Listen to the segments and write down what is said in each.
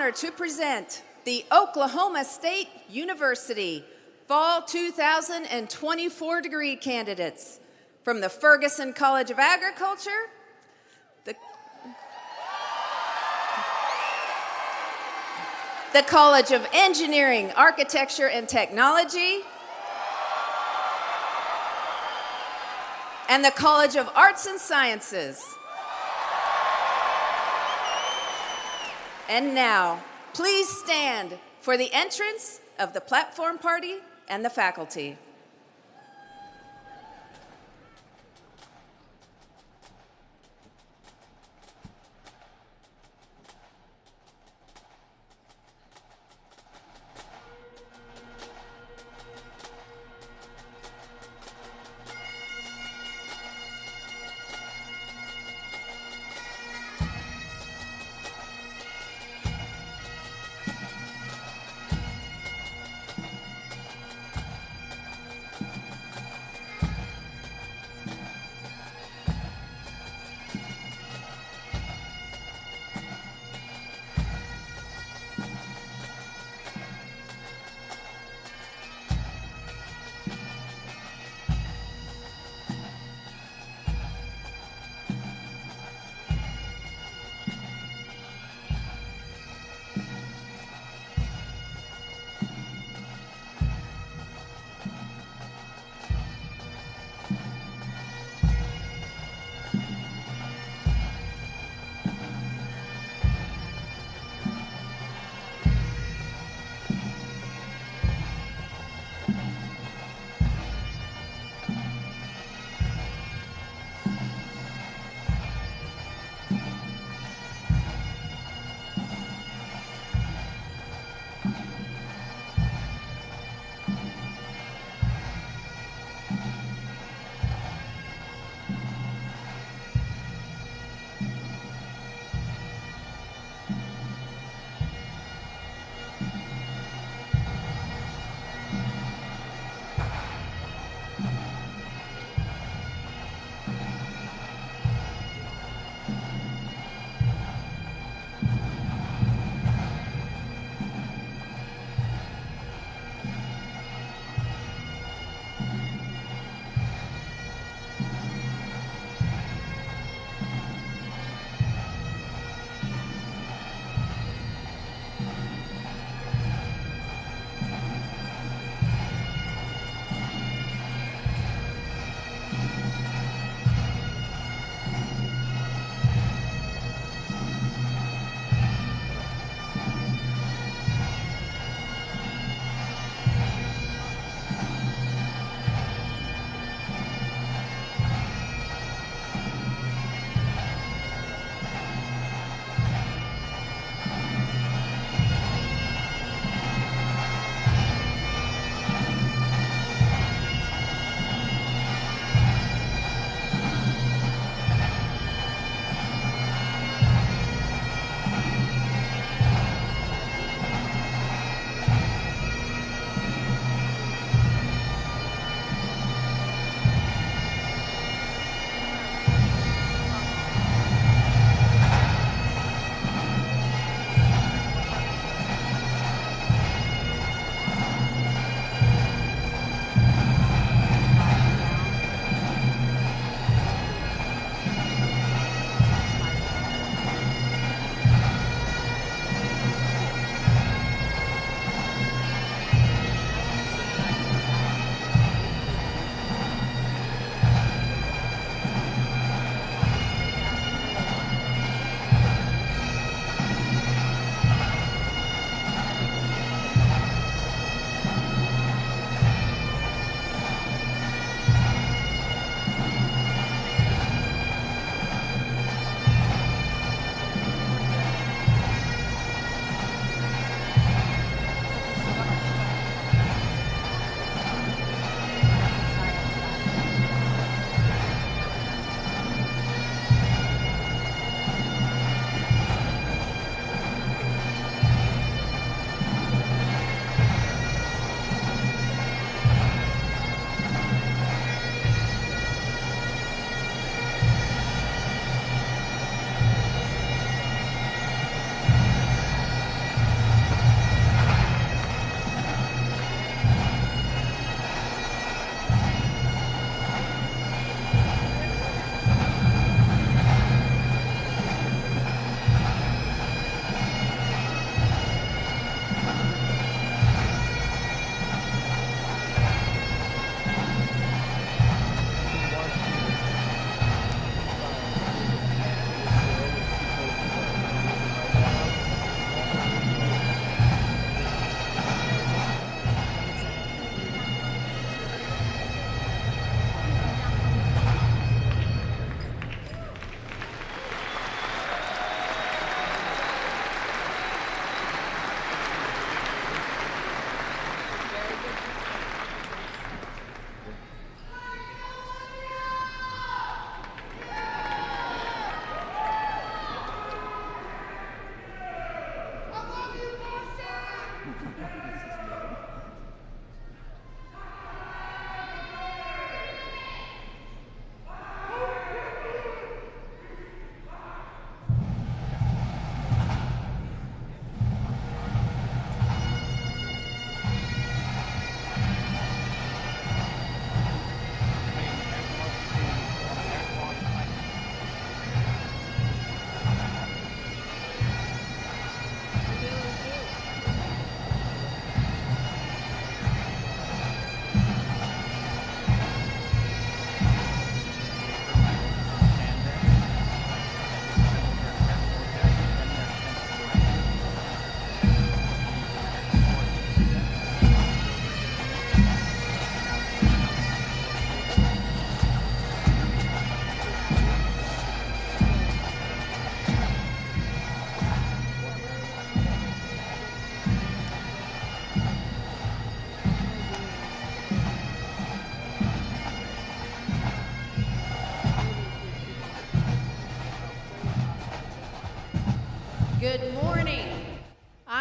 honor to present the Oklahoma State University Fall 2024 degree candidates from the Ferguson College of Agriculture, the College of Engineering, Architecture, and Technology, and the College of Arts and Sciences. And now, please stand for the entrance of the platform party and the faculty.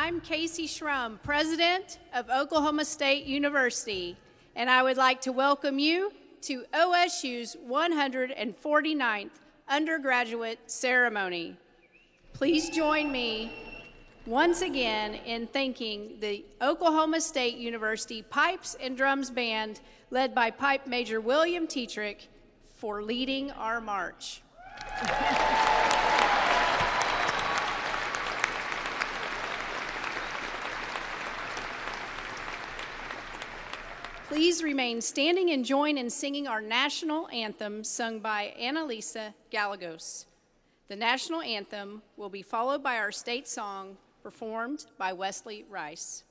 I'm Casey Schrum, President of Oklahoma State University, and I would like to welcome you to OSU's 149th undergraduate ceremony. Please join me once again in thanking the Oklahoma State University Pipes and Drums Band, led by Pipe Major William Tetrick, for leading our march. Please remain standing and join in singing our national anthem sung by Annalisa Gallegos. The national anthem will be followed by our state song performed by Wesley Rice.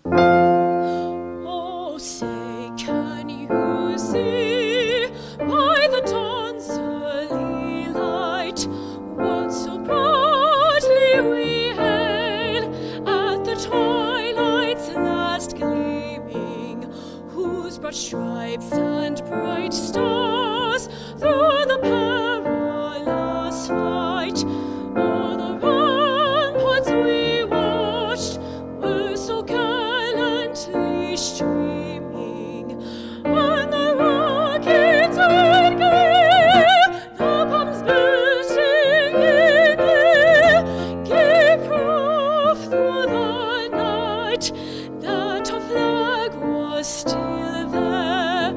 Oh, say, can you see by the dawn's early light what so proudly we hailed at the twilight's last gleaming, whose broad stripes and bright stars through the perilous fight o'er the ramparts we watched were so gallantly streaming, and the rockets in glee, the bombs bursting in air, gave proof through the night that our flag was still there.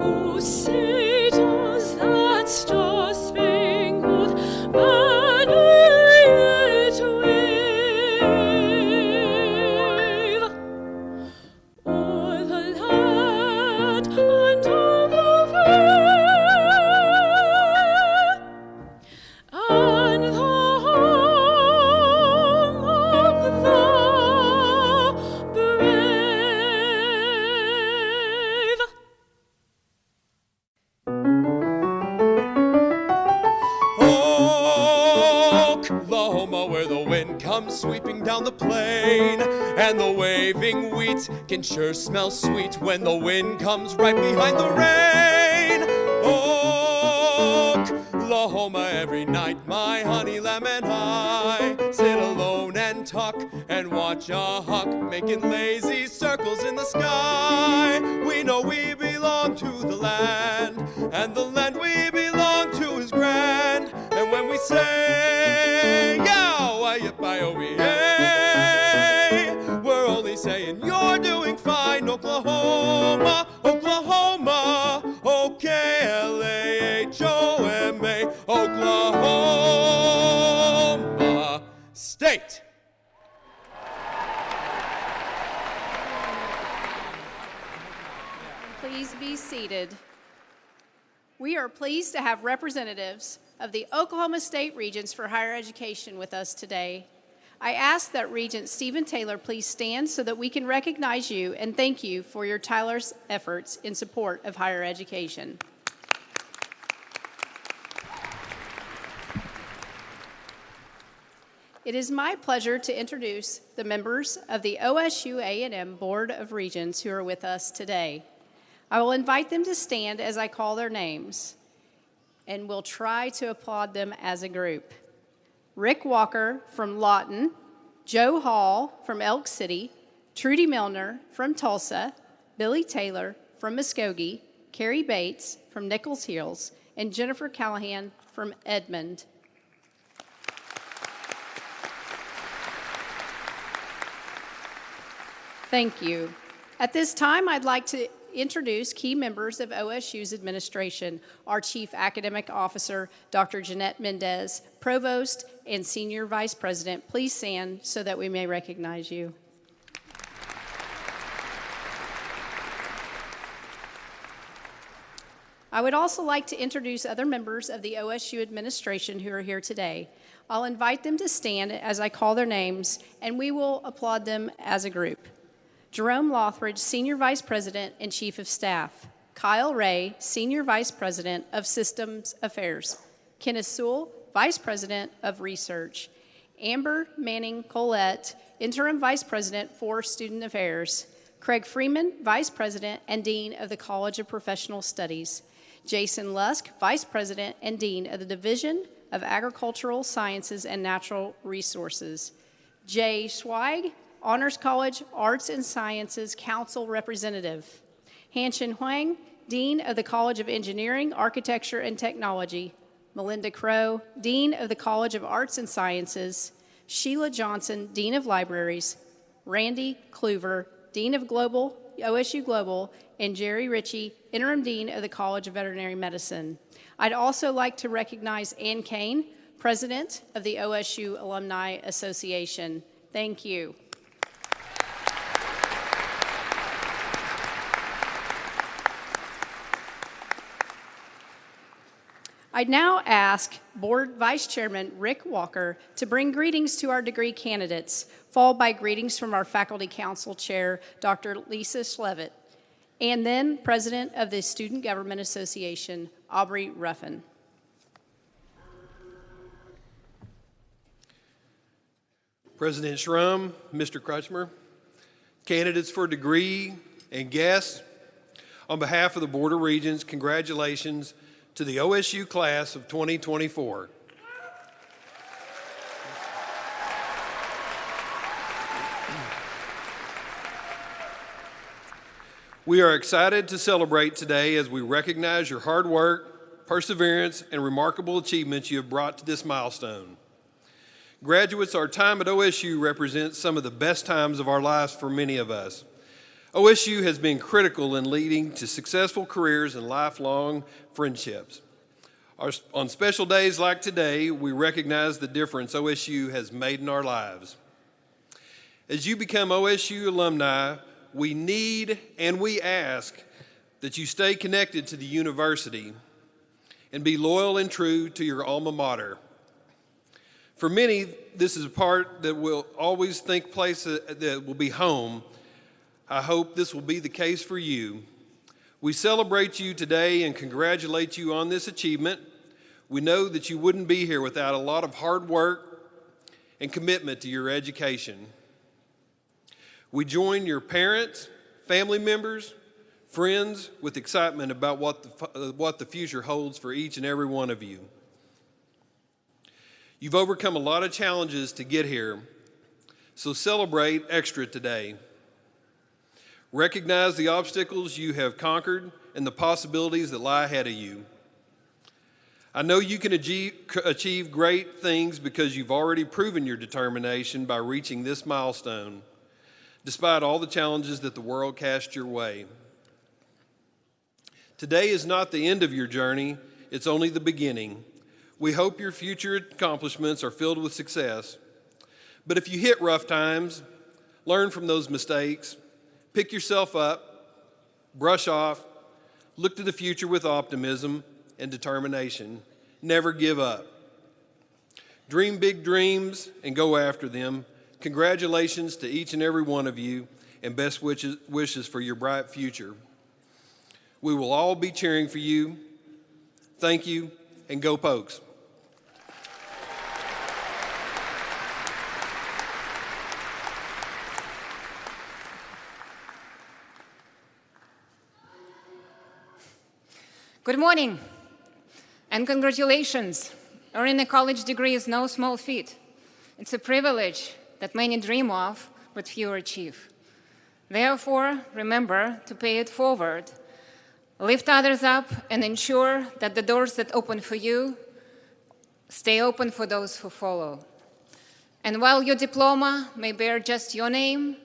Oh, say does that star-spangled banner yet wave o'er the land and over fair, and the home of the brave. Oklahoma, where the wind comes sweeping down the plain, and the waving wheat can sure smell sweet when the wind comes right behind the rain. Oklahoma, every night my honey lamb and I sit alone and talk and watch a hawk making lazy circles in the sky. We know we belong to the land, and the land we belong to is grand. And when we say, yow, yippee-o-wee-yay, we're only saying you're doing fine, Oklahoma, Oklahoma, O-K-L-A-H-O-M-A, Oklahoma State. Please be seated. We are pleased to have representatives of the Oklahoma State Regents for Higher Education with us today. I ask that Regent Stephen Taylor please stand so that we can recognize you and thank you for your tireless efforts in support of higher education. It is my pleasure to introduce the members of the OSU A&M Board of Regents who are with us today. I will invite them to stand as I call their names, and we'll try to applaud them as a group. Rick Walker from Lawton, Joe Hall from Elk City, Trudy Milner from Tulsa, Billy Taylor from Muskogee, Carrie Bates from Nichols Hills, and Jennifer Callahan from Edmond. Thank you. At this time, I'd like to introduce key members of OSU's administration, our Chief Academic Officer, Dr. Jeanette Mendez, Provost and Senior Vice President. Please stand so that we may recognize you. I would also like to introduce other members of the OSU administration who are here today. I'll invite them to stand as I call their names, and we will applaud them as a group. Jerome Lothridge, Senior Vice President and Chief of Staff. Kyle Ray, Senior Vice President of Systems Affairs. Kenneth Sewell, Vice President of Research. Amber Manning Colette, Interim Vice President for Student Affairs. Craig Freeman, Vice President and Dean of the College of Professional Studies. Jason Lusk, Vice President and Dean of the Division of Agricultural Sciences and Natural Resources. Jay Schweig, Honors College Arts and Sciences Council Representative. Hanshin Huang, Dean of the College of Engineering, Architecture, and Technology. Melinda Crow, Dean of the College of Arts and Sciences. Sheila Johnson, Dean of Libraries. Randy Kluver, Dean of OSU Global, and Jerry Ritchie, Interim Dean of the College of Veterinary Medicine. I'd also like to recognize Ann Kane, President of the OSU Alumni Association. Thank you. I'd now ask Board Vice Chairman Rick Walker to bring greetings to our degree candidates, followed by greetings from our Faculty Council Chair, Dr. Lisa Schlevitt, and then President of the Student Government Association, Aubrey Ruffin. President Schrum, Mr. Crutchmer, candidates for degree and guests, on behalf of the Board of Regents, congratulations to the OSU class of 2024. We are excited to celebrate today as we recognize your hard work, perseverance, and remarkable achievements you have brought to this milestone. Graduates, our time at OSU represents some of the best times of our lives for many of us. OSU has been critical in leading to successful careers and lifelong friendships. On special days like today, we recognize the difference OSU has made in our lives. As you become OSU alumni, we need and we ask that you stay connected to the university and be loyal and true to your alma mater. For many, this is a part that will always think place that will be home. I hope this will be the case for you. We celebrate you today and congratulate you on this achievement. We know that you wouldn't be here without a lot of hard work and commitment to your education. We join your parents, family members, friends with excitement about what the future holds for each and every one of you. You've overcome a lot of challenges to get here, so celebrate extra today. Recognize the obstacles you have conquered and the possibilities that lie ahead of you. I know you can achieve great things because you've already proven your determination by reaching this milestone, despite all the challenges that the world cast your way. Today is not the end of your journey, it's only the beginning. We hope your future accomplishments are filled with success. But if you hit rough times, learn from those mistakes, pick yourself up, brush off, look to the future with optimism and determination. Never give up. Dream big dreams and go after them. Congratulations to each and every one of you, and best wishes for your bright future. We will all be cheering for you. Thank you, and go Pokes. Good morning, and congratulations. Earning a college degree is no small feat. It's a privilege that many dream of, but few achieve. Therefore, remember to pay it forward. Lift others up and ensure that the doors that open for you stay open for those who follow. And while your diploma may bear just your name,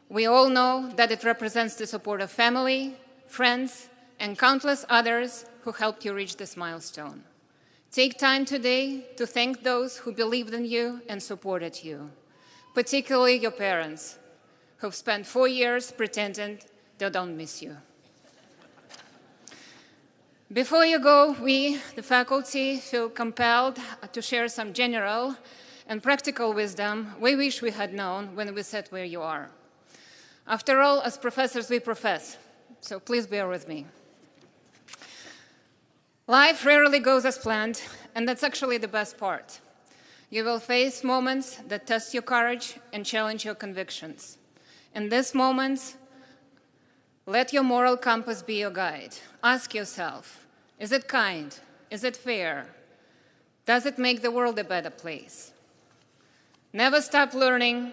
we all know that it represents the support of family, friends, and countless others who helped you reach this milestone. Take time today to thank those who believed in you and supported you, particularly your parents, who've spent 4 years pretending they don't miss you. Before you go, we, the faculty, feel compelled to share some general and practical wisdom we wish we had known when we sat where you are. After all, as professors, we profess, so please bear with me. Life rarely goes as planned, and that's actually the best part. You will face moments that test your courage and challenge your convictions. In these moments, let your moral compass be your guide. Ask yourself, is it kind? Is it fair? Does it make the world a better place? Never stop learning,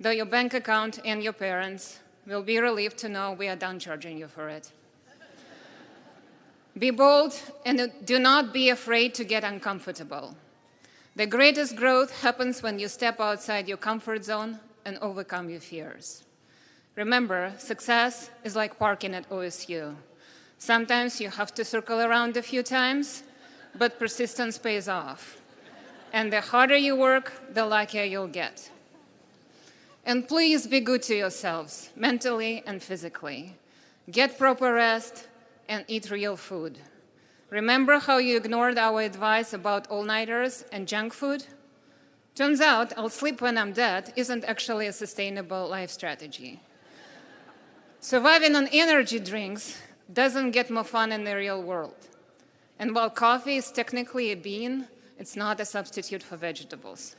though your bank account and your parents will be relieved to know we are done charging you for it. Be bold and do not be afraid to get uncomfortable. The greatest growth happens when you step outside your comfort zone and overcome your fears. Remember, success is like parking at OSU. Sometimes you have to circle around a few times, but persistence pays off. And the harder you work, the luckier you'll get. And please be good to yourselves, mentally and physically. Get proper rest and eat real food. Remember how you ignored our advice about all-nighters and junk food? Turns out I'll sleep when I'm dead isn't actually a sustainable life strategy. Surviving on energy drinks doesn't get more fun in the real world. And while coffee is technically a bean, it's not a substitute for vegetables.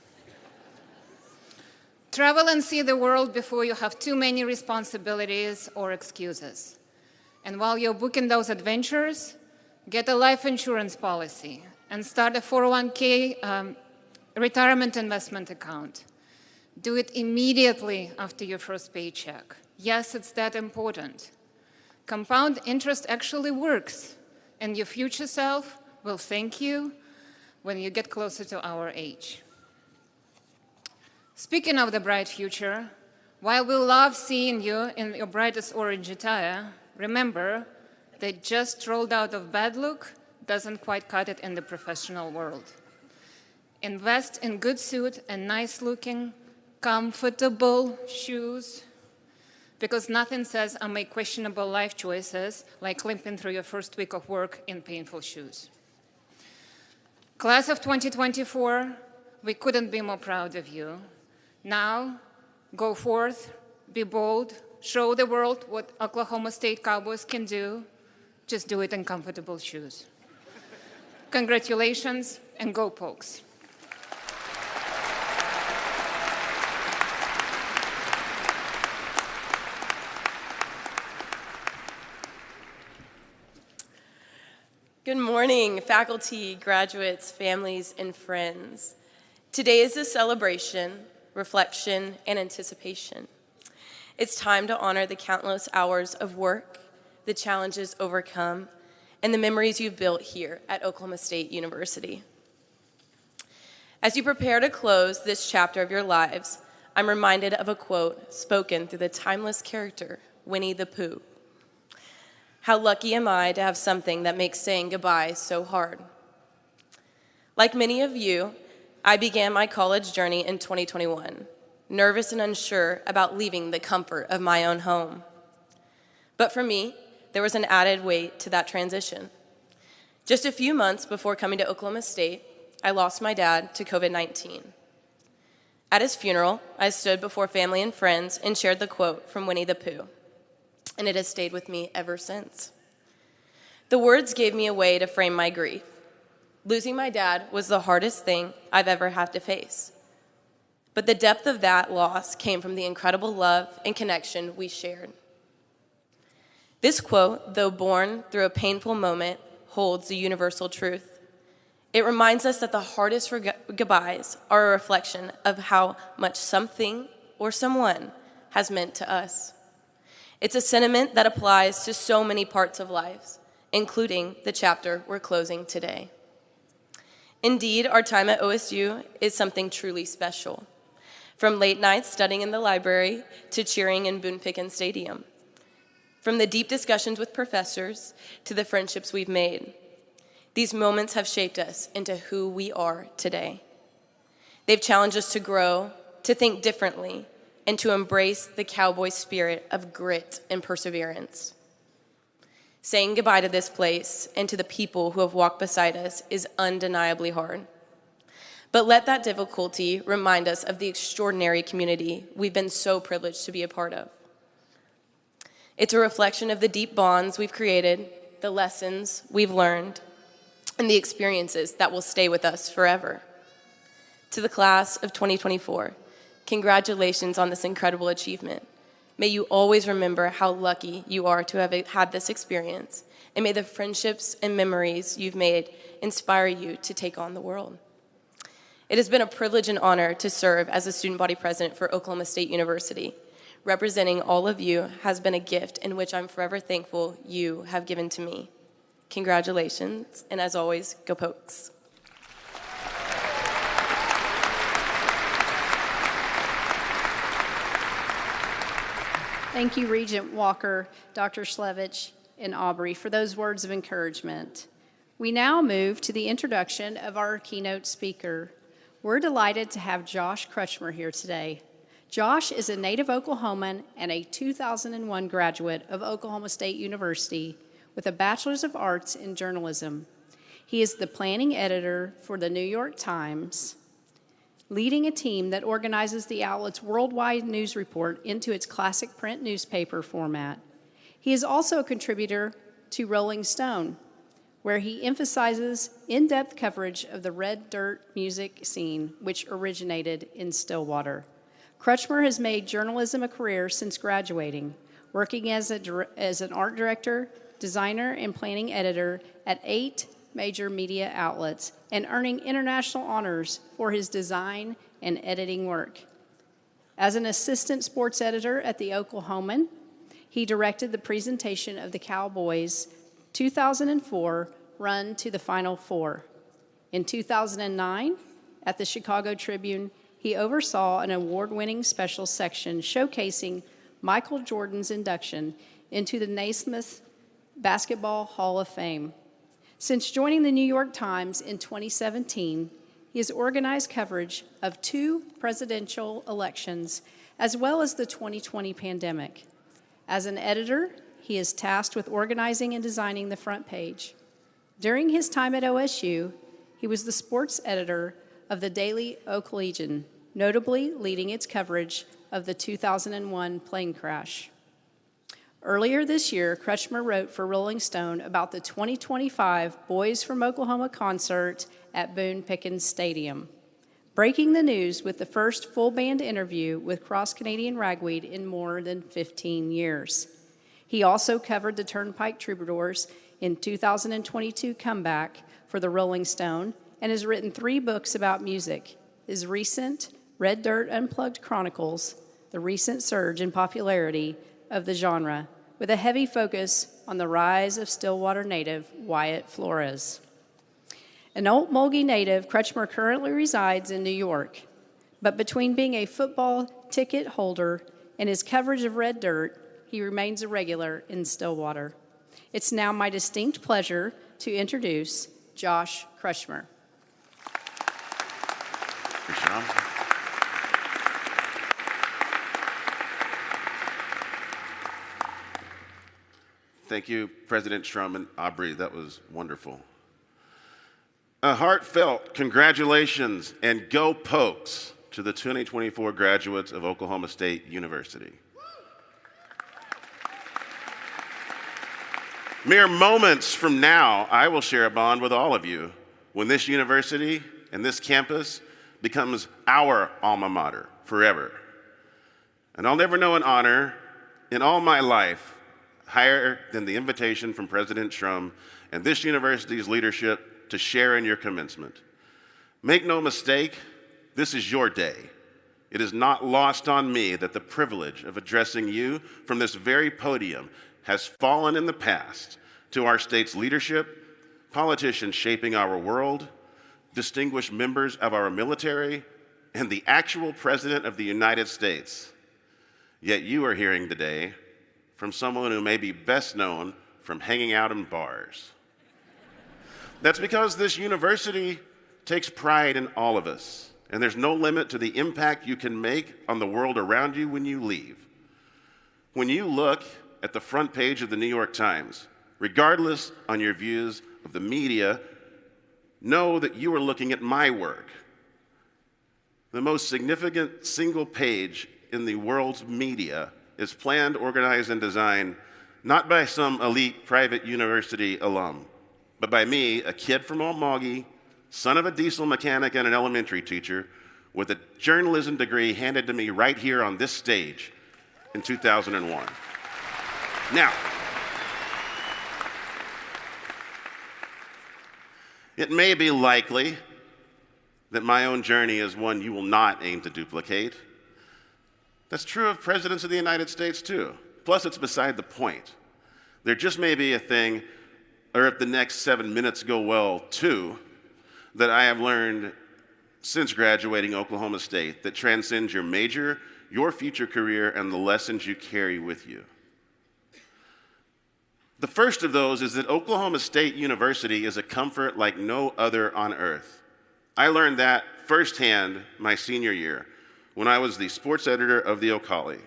Travel and see the world before you have too many responsibilities or excuses. And while you're booking those adventures, get a life insurance policy and start a 401k retirement investment account. Do it immediately after your first paycheck. Yes, it's that important. Compound interest actually works, and your future self will thank you when you get closer to our age. Speaking of the bright future, while we love seeing you in your brightest orange attire, remember that just rolled out of bad look doesn't quite cut it in the professional world. Invest in good suit and nice-looking, comfortable shoes, because nothing says I make questionable life choices like limping through your first week of work in painful shoes. Class of 2024, we couldn't be more proud of you. Now, go forth, be bold, show the world what Oklahoma State Cowboys can do. Just do it in comfortable shoes. Congratulations, and go Pokes. Good morning, faculty, graduates, families, and friends. Today is a celebration, reflection, and anticipation. It's time to honor the countless hours of work, the challenges overcome, and the memories you've built here at Oklahoma State University. As you prepare to close this chapter of your lives, I'm reminded of a quote spoken through the timeless character, Winnie the Pooh. How lucky am I to have something that makes saying goodbye so hard? Like many of you, I began my college journey in 2021, nervous and unsure about leaving the comfort of my own home. But for me, there was an added weight to that transition. Just a few months before coming to Oklahoma State, I lost my dad to COVID-19. At his funeral, I stood before family and friends and shared the quote from Winnie the Pooh, and it has stayed with me ever since. The words gave me a way to frame my grief. Losing my dad was the hardest thing I've ever had to face. But the depth of that loss came from the incredible love and connection we shared. This quote, though born through a painful moment, holds the universal truth. It reminds us that the hardest goodbyes are a reflection of how much something or someone has meant to us. It's a sentiment that applies to so many parts of life, including the chapter we're closing today. Indeed, our time at OSU is something truly special. From late nights studying in the library to cheering in Boone Pickens Stadium. From the deep discussions with professors to the friendships we've made. These moments have shaped us into who we are today. They've challenged us to grow, to think differently, and to embrace the cowboy spirit of grit and perseverance. Saying goodbye to this place and to the people who have walked beside us is undeniably hard. But let that difficulty remind us of the extraordinary community we've been so privileged to be a part of. It's a reflection of the deep bonds we've created, the lessons we've learned, and the experiences that will stay with us forever. To the class of 2024, congratulations on this incredible achievement. May you always remember how lucky you are to have had this experience, and may the friendships and memories you've made inspire you to take on the world. It has been a privilege and honor to serve as a student body president for Oklahoma State University. Representing all of you has been a gift in which I'm forever thankful you have given to me. Congratulations, and as always, go Pokes. Thank you, Regent Walker, Dr. Slevich, and Aubrey for those words of encouragement. We now move to the introduction of our keynote speaker. We're delighted to have Josh Crutchmer here today. Josh is a native Oklahoman and a 2001 graduate of Oklahoma State University with a Bachelor's of Arts in Journalism. He is the planning editor for the New York Times, leading a team that organizes the outlet's worldwide news report into its classic print newspaper format. He is also a contributor to Rolling Stone, where he emphasizes in-depth coverage of the red dirt music scene, which originated in Stillwater. Crutchmer has made journalism a career since graduating, working as an art director, designer, and planning editor at 8 major media outlets, and earning international honors for his design and editing work. As an assistant sports editor at the Oklahoman, he directed the presentation of the Cowboys' 2004 run to the Final Four. In 2009, at the Chicago Tribune, he oversaw an award-winning special section showcasing Michael Jordan's induction into the Naismith Basketball Hall of Fame. Since joining the New York Times in 2017, he has organized coverage of 2 presidential elections, as well as the 2020 pandemic. As an editor, he is tasked with organizing and designing the front page. During his time at OSU, he was the sports editor of the Daily Oak Legion, notably leading its coverage of the 2001 plane crash. Earlier this year, Crutchmer wrote for Rolling Stone about the 2025 Boys from Oklahoma concert at Boone Pickens Stadium, breaking the news with the first full band interview with Cross Canadian Ragweed in more than 15 years. He also covered the Turnpike Troubadours in 2022 comeback for the Rolling Stone and has written 3 books about music. His recent Red Dirt Unplugged chronicles the recent surge in popularity of the genre, with a heavy focus on the rise of Stillwater native Wyatt Flores. An Old Mulgee native, Crutchmer currently resides in New York, but between being a football ticket holder and his coverage of red dirt, he remains a regular in Stillwater. It's now my distinct pleasure to introduce Josh Crutchmer. Good job. Thank you, President Shrum and Aubrey. That was wonderful. A heartfelt congratulations and go Pokes to the 2024 graduates of Oklahoma State University. Mere moments from now, I will share a bond with all of you when this university and this campus becomes our alma mater forever. And I'll never know an honor in all my life higher than the invitation from President Shrum and this university's leadership to share in your commencement. Make no mistake, this is your day. It is not lost on me that the privilege of addressing you from this very podium has fallen in the past to our state's leadership, politicians shaping our world, distinguished members of our military, and the actual President of the United States. Yet you are hearing today from someone who may be best known from hanging out in bars. That's because this university takes pride in all of us, and there's no limit to the impact you can make on the world around you when you leave. When you look at the front page of the New York Times, regardless on your views of the media, know that you are looking at my work. The most significant single page in the world's media is planned, organized, and designed not by some elite private university alum, but by me, a kid from Old Mulgee, son of a diesel mechanic and an elementary teacher, with a journalism degree handed to me right here on this stage. in 2001. Now, it may be likely that my own journey is one you will not aim to duplicate. That's true of presidents of the United States too. Plus, it's beside the point. There just may be a thing, or if the next 7 minutes go well too, that I have learned since graduating Oklahoma State that transcends your major, your future career, and the lessons you carry with you. The first of those is that Oklahoma State University is a comfort like no other on earth. I learned that firsthand my senior year when I was the sports editor of the Ocali.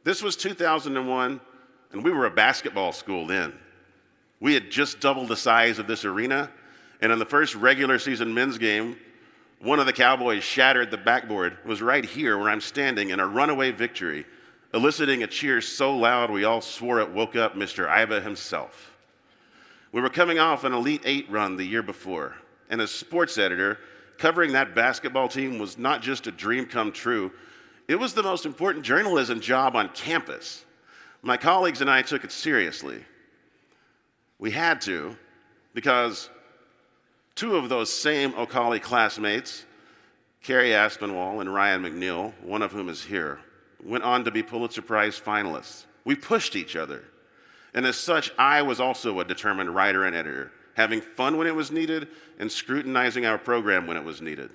This was 2001, and we were a basketball school then. We had just doubled the size of this arena, and in the first regular season men's game, one of the Cowboys shattered the backboard. It was right here where I'm standing in a runaway victory, eliciting a cheer so loud we all swore it woke up Mr. Iba himself. We were coming off an Elite Eight run the year before, and as sports editor, covering that basketball team was not just a dream come true, it was the most important journalism job on campus. My colleagues and I took it seriously. We had to, because two of those same Ocali classmates, Carrie Aspinwall and Ryan McNeil, one of whom is here, went on to be Pulitzer Prize finalists. We pushed each other. And as such, I was also a determined writer and editor, having fun when it was needed and scrutinizing our program when it was needed.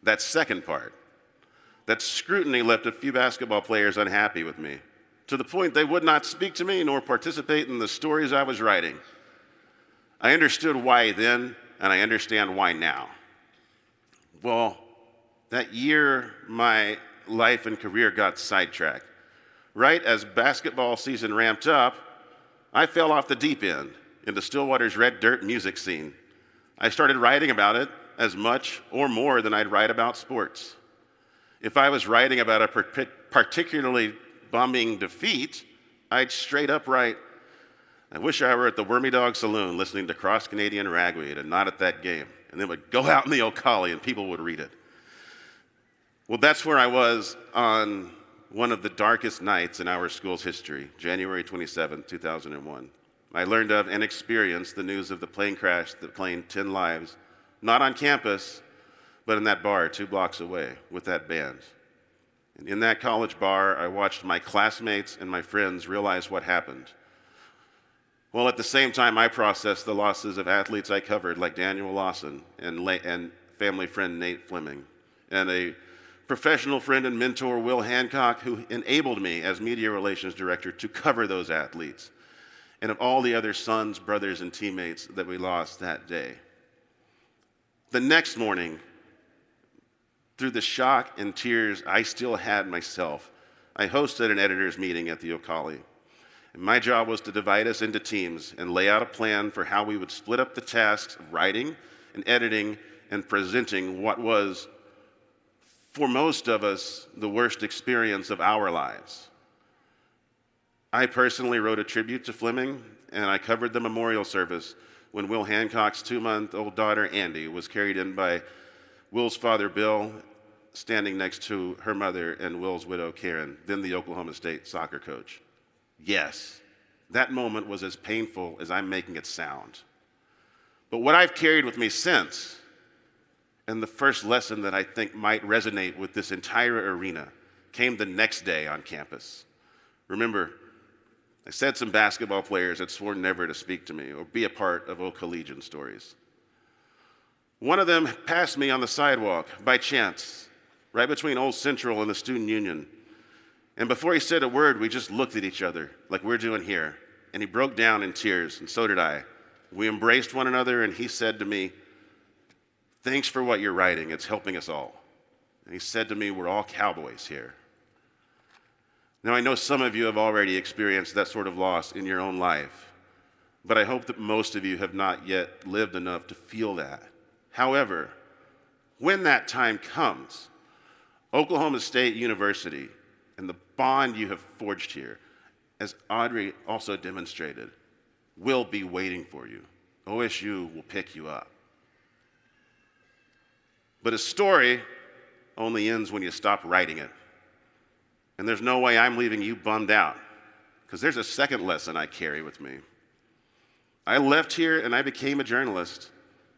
That second part, that scrutiny left a few basketball players unhappy with me, to the point they would not speak to me nor participate in the stories I was writing. I understood why then, and I understand why now. Well, that year, my life and career got sidetracked. Right as basketball season ramped up, I fell off the deep end into Stillwater's red dirt music scene. I started writing about it as much or more than I'd write about sports. If I was writing about a particularly bumming defeat, I'd straight up write, I wish I were at the Wormy Dog Saloon listening to Cross Canadian Ragweed and not at that game. And then would go out in the Ocali and people would read it. Well, that's where I was on one of the darkest nights in our school's history, January 27, 2001. I learned of and experienced the news of the plane crash that claimed 10 lives, not on campus, but in that bar 2 blocks away with that band. And in that college bar, I watched my classmates and my friends realize what happened. Well, at the same time, I processed the losses of athletes I covered, like Daniel Lawson and family friend Nate Fleming, and a professional friend and mentor, Will Hancock, who enabled me as media relations director to cover those athletes, and of all the other sons, brothers, and teammates that we lost that day. The next morning, through the shock and tears I still had myself, I hosted an editor's meeting at the Ocali. And my job was to divide us into teams and lay out a plan for how we would split up the tasks of writing and editing and presenting what was, for most of us, the worst experience of our lives. I personally wrote a tribute to Fleming, and I covered the memorial service when Will Hancock's 2-month-old daughter, Andy, was carried in by Will's father, Bill, standing next to her mother and Will's widow, Karen, then the Oklahoma State soccer coach. Yes, that moment was as painful as I'm making it sound. But what I've carried with me since, and the first lesson that I think might resonate with this entire arena, came the next day on campus. Remember, I said some basketball players had sworn never to speak to me or be a part of Collegian stories. One of them passed me on the sidewalk by chance, right between Old Central and the Student Union. And before he said a word, we just looked at each other like we're doing here. And he broke down in tears, and so did I. We embraced one another, and he said to me, "Thanks for what you're writing. It's helping us all." And he said to me, "We're all cowboys here." Now, I know some of you have already experienced that sort of loss in your own life, but I hope that most of you have not yet lived enough to feel that. However, when that time comes, Oklahoma State University and the bond you have forged here, as Audrey also demonstrated, will be waiting for you. OSU will pick you up. But a story only ends when you stop writing it. And there's no way I'm leaving you bummed out, because there's a second lesson I carry with me. I left here and I became a journalist,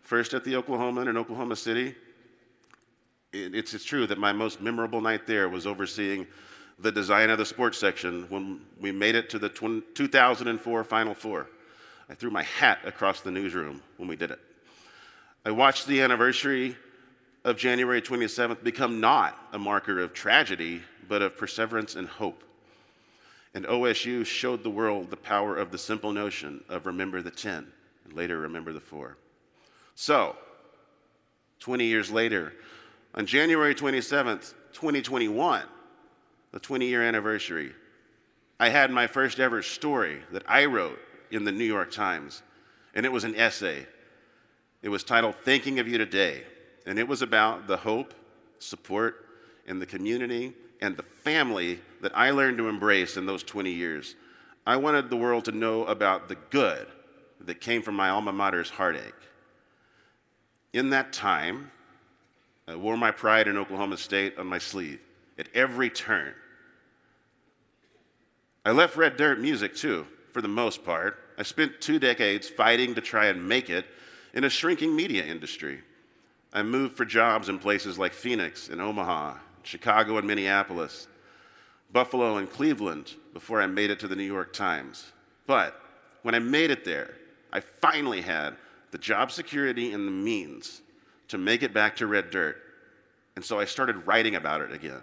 first at the Oklahoman in Oklahoma City. It's true that my most memorable night there was overseeing the design of the sports section when we made it to the 2004 Final Four. I threw my hat across the newsroom when we did it. I watched the anniversary of January 27th become not a marker of tragedy, but of perseverance and hope. And OSU showed the world the power of the simple notion of remember the 10, and later remember the 4. So, 20 years later, on January 27th, 2021, the 20-year anniversary, I had my first ever story that I wrote in the New York Times, and it was an essay. It was titled Thinking of You Today, and it was about the hope, support, and the community and the family that I learned to embrace in those 20 years. I wanted the world to know about the good that came from my alma mater's heartache. In that time, I wore my pride in Oklahoma State on my sleeve at every turn. I left Red Dirt music too, for the most part. I spent 2 decades fighting to try and make it in a shrinking media industry. I moved for jobs in places like Phoenix and Omaha, Chicago and Minneapolis, Buffalo and Cleveland before I made it to the New York Times. But when I made it there, I finally had the job security and the means to make it back to Red Dirt. And so I started writing about it again.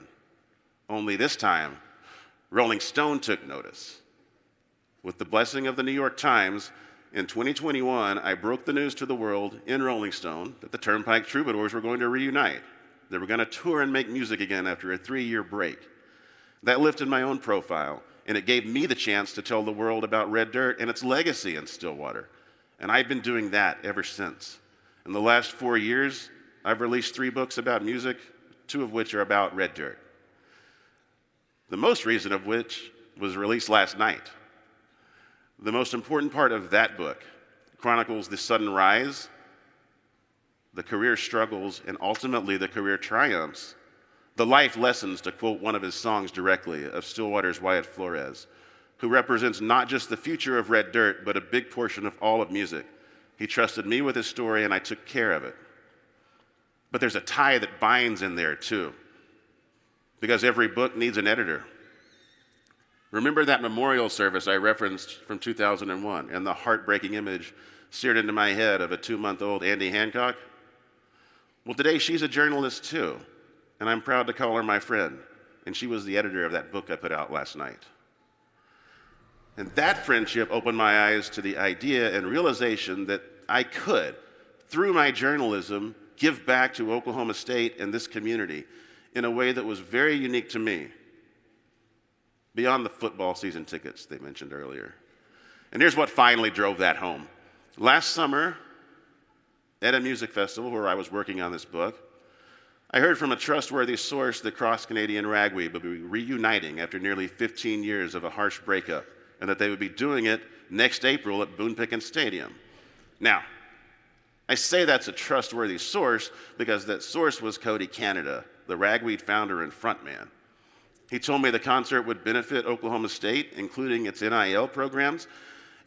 Only this time, Rolling Stone took notice. With the blessing of the New York Times, in 2021, I broke the news to the world in Rolling Stone that the Turnpike Troubadours were going to reunite. They were going to tour and make music again after a 3-year break. That lifted my own profile, and it gave me the chance to tell the world about Red Dirt and its legacy in Stillwater. And I've been doing that ever since. In the last 4 years, I've released 3 books about music, 2 of which are about Red Dirt. The most recent of which was released last night. The most important part of that book chronicles the sudden rise, the career struggles, and ultimately the career triumphs, the life lessons, to quote one of his songs directly, of Stillwater's Wyatt Flores, who represents not just the future of Red Dirt, but a big portion of all of music. He trusted me with his story, and I took care of it. But there's a tie that binds in there, too, because every book needs an editor. Remember that memorial service I referenced from 2001 and the heartbreaking image seared into my head of a 2-month-old Andy Hancock? Well, today she's a journalist too, and I'm proud to call her my friend, and she was the editor of that book I put out last night. And that friendship opened my eyes to the idea and realization that I could, through my journalism, give back to Oklahoma State and this community in a way that was very unique to me, beyond the football season tickets they mentioned earlier. And here's what finally drove that home. Last summer, at a music festival where I was working on this book, I heard from a trustworthy source that Cross-Canadian Ragweed would be reuniting after nearly 15 years of a harsh breakup, and that they would be doing it next April at Boone Pickens Stadium. Now, I say that's a trustworthy source because that source was Cody Canada, the Ragweed founder and frontman. He told me the concert would benefit Oklahoma State, including its NIL programs,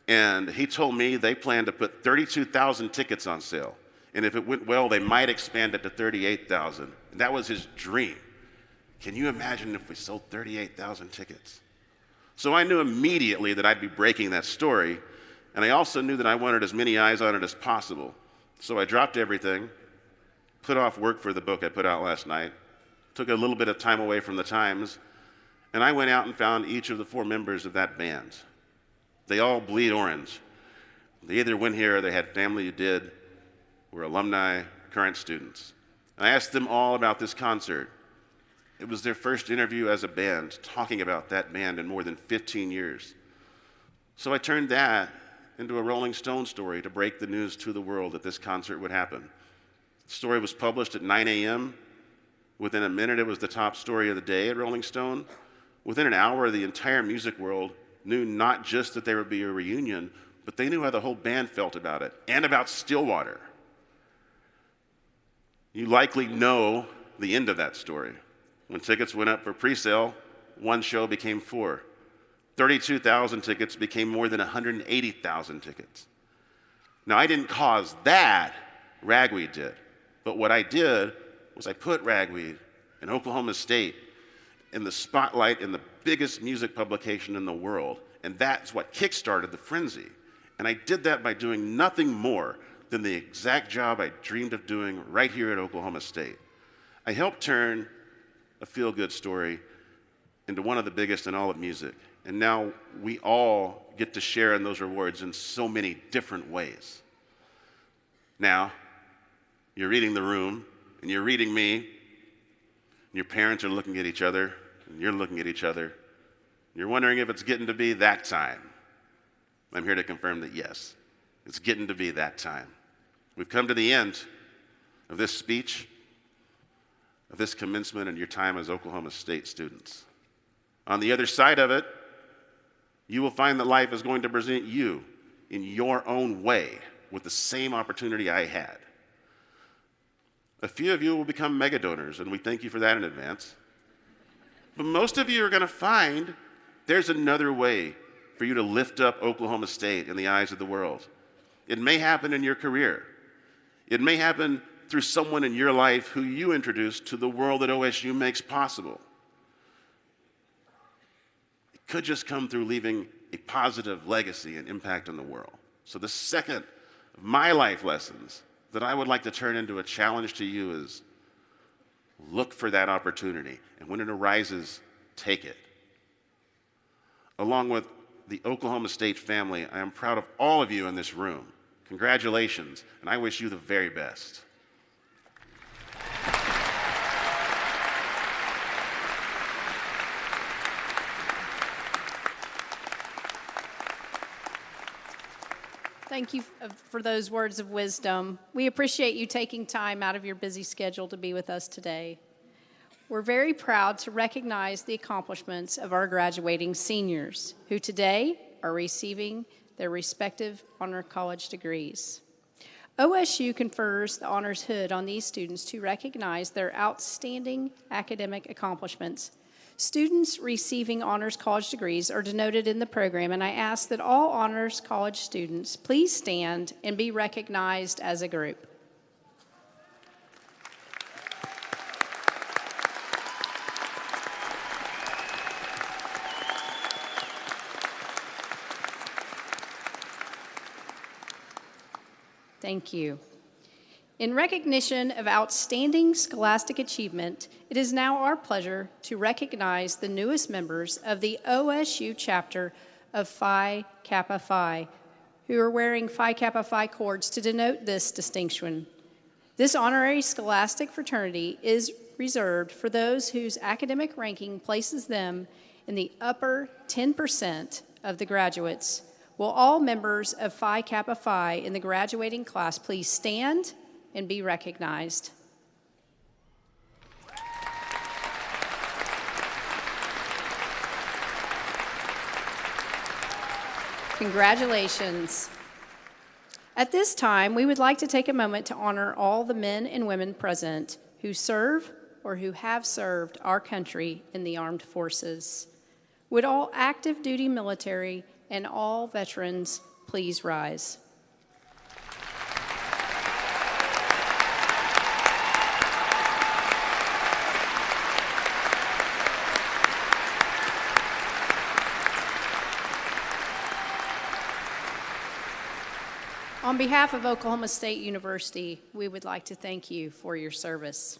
and he told me they planned to put 32,000 tickets on sale, and if it went well, they might expand it to 38,000. And that was his dream. Can you imagine if we sold 38,000 tickets? So I knew immediately that I'd be breaking that story, and I also knew that I wanted as many eyes on it as possible. So I dropped everything, put off work for the book I put out last night, took a little bit of time away from the Times, and I went out and found each of the 4 members of that band. They all bleed orange. They either went here or they had family who did, were alumni, current students. And I asked them all about this concert. It was their first interview as a band, talking about that band in more than 15 years. So I turned that into a Rolling Stone story to break the news to the world that this concert would happen. The story was published at 9 a.m. Within a minute, it was the top story of the day at Rolling Stone. Within an hour, the entire music world knew not just that there would be a reunion, but they knew how the whole band felt about it, and about Stillwater. You likely know the end of that story. When tickets went up for pre-sale, one show became 4. 32,000 tickets became more than 180,000 tickets. Now, I didn't cause that, Ragweed did. But what I did was I put Ragweed in Oklahoma State in the spotlight in the biggest music publication in the world. And that's what kickstarted the frenzy. And I did that by doing nothing more than the exact job I dreamed of doing right here at Oklahoma State. I helped turn a feel-good story into one of the biggest in all of music. And now we all get to share in those rewards in so many different ways. Now, you're reading the room, and you're reading me, and your parents are looking at each other, and you're looking at each other. You're wondering if it's getting to be that time. I'm here to confirm that yes, it's getting to be that time. We've come to the end of this speech, of this commencement, and your time as Oklahoma State students. On the other side of it, you will find that life is going to present you in your own way with the same opportunity I had. A few of you will become mega donors, and we thank you for that in advance. But most of you are going to find there's another way for you to lift up Oklahoma State in the eyes of the world. It may happen in your career. It may happen through someone in your life who you introduced to the world that OSU makes possible. It could just come through leaving a positive legacy and impact on the world. So the second of my life lessons that I would like to turn into a challenge to you is look for that opportunity, and when it arises, take it. Along with the Oklahoma State family, I am proud of all of you in this room. Congratulations, and I wish you the very best. Thank you for those words of wisdom. We appreciate you taking time out of your busy schedule to be with us today. We're very proud to recognize the accomplishments of our graduating seniors, who today are receiving their respective honor college degrees. OSU confers the Honors Hood on these students to recognize their outstanding academic accomplishments. Students receiving honors college degrees are denoted in the program, and I ask that all honors college students please stand and be recognized as a group. Thank you. In recognition of outstanding scholastic achievement, it is now our pleasure to recognize the newest members of the OSU chapter of Phi Kappa Phi, who are wearing Phi Kappa Phi cords to denote this distinction. This honorary scholastic fraternity is reserved for those whose academic ranking places them in the upper 10% of the graduates. Will all members of Phi Kappa Phi in the graduating class please stand and be recognized? Congratulations. At this time, we would like to take a moment to honor all the men and women present who serve or who have served our country in the armed forces. Would all active duty military and all veterans please rise? On behalf of Oklahoma State University, we would like to thank you for your service.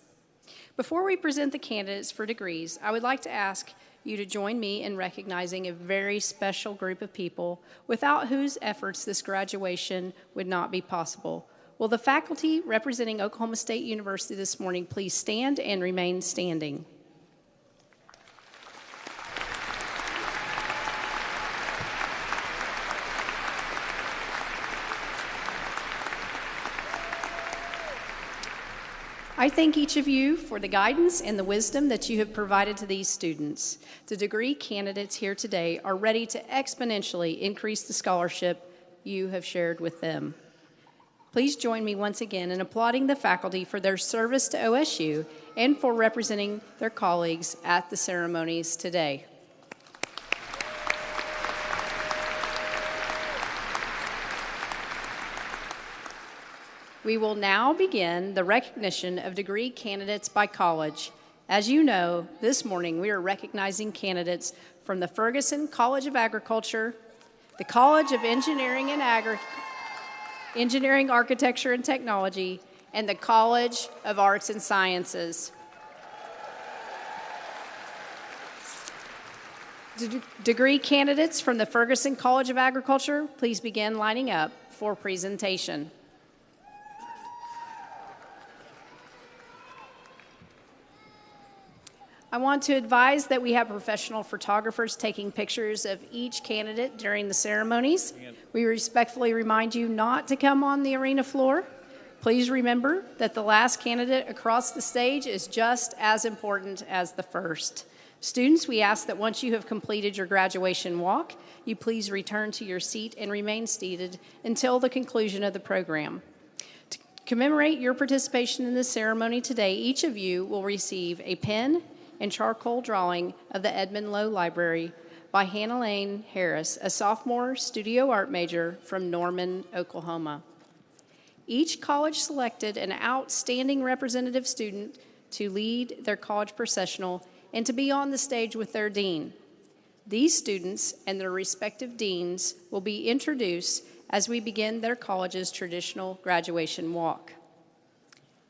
Before we present the candidates for degrees, I would like to ask you to join me in recognizing a very special group of people without whose efforts this graduation would not be possible. Will the faculty representing Oklahoma State University this morning please stand and remain standing? I thank each of you for the guidance and the wisdom that you have provided to these students. The degree candidates here today are ready to exponentially increase the scholarship you have shared with them. Please join me once again in applauding the faculty for their service to OSU and for representing their colleagues at the ceremonies today. We will now begin the recognition of degree candidates by college. As you know, this morning we are recognizing candidates from the Ferguson College of Agriculture, the College of Engineering and Engineering, Architecture, and Technology, and the College of Arts and Sciences. Degree candidates from the Ferguson College of Agriculture, please begin lining up for presentation. I want to advise that we have professional photographers taking pictures of each candidate during the ceremonies. We respectfully remind you not to come on the arena floor. Please remember that the last candidate across the stage is just as important as the first. Students, we ask that once you have completed your graduation walk, you please return to your seat and remain seated until the conclusion of the program. To commemorate your participation in this ceremony today, each of you will receive a pen and charcoal drawing of the Edmund Lowe Library by Hannah Lane Harris, a sophomore studio art major from Norman, Oklahoma. Each college selected an outstanding representative student to lead their college processional and to be on the stage with their dean. These students and their respective deans will be introduced as we begin their college's traditional graduation walk.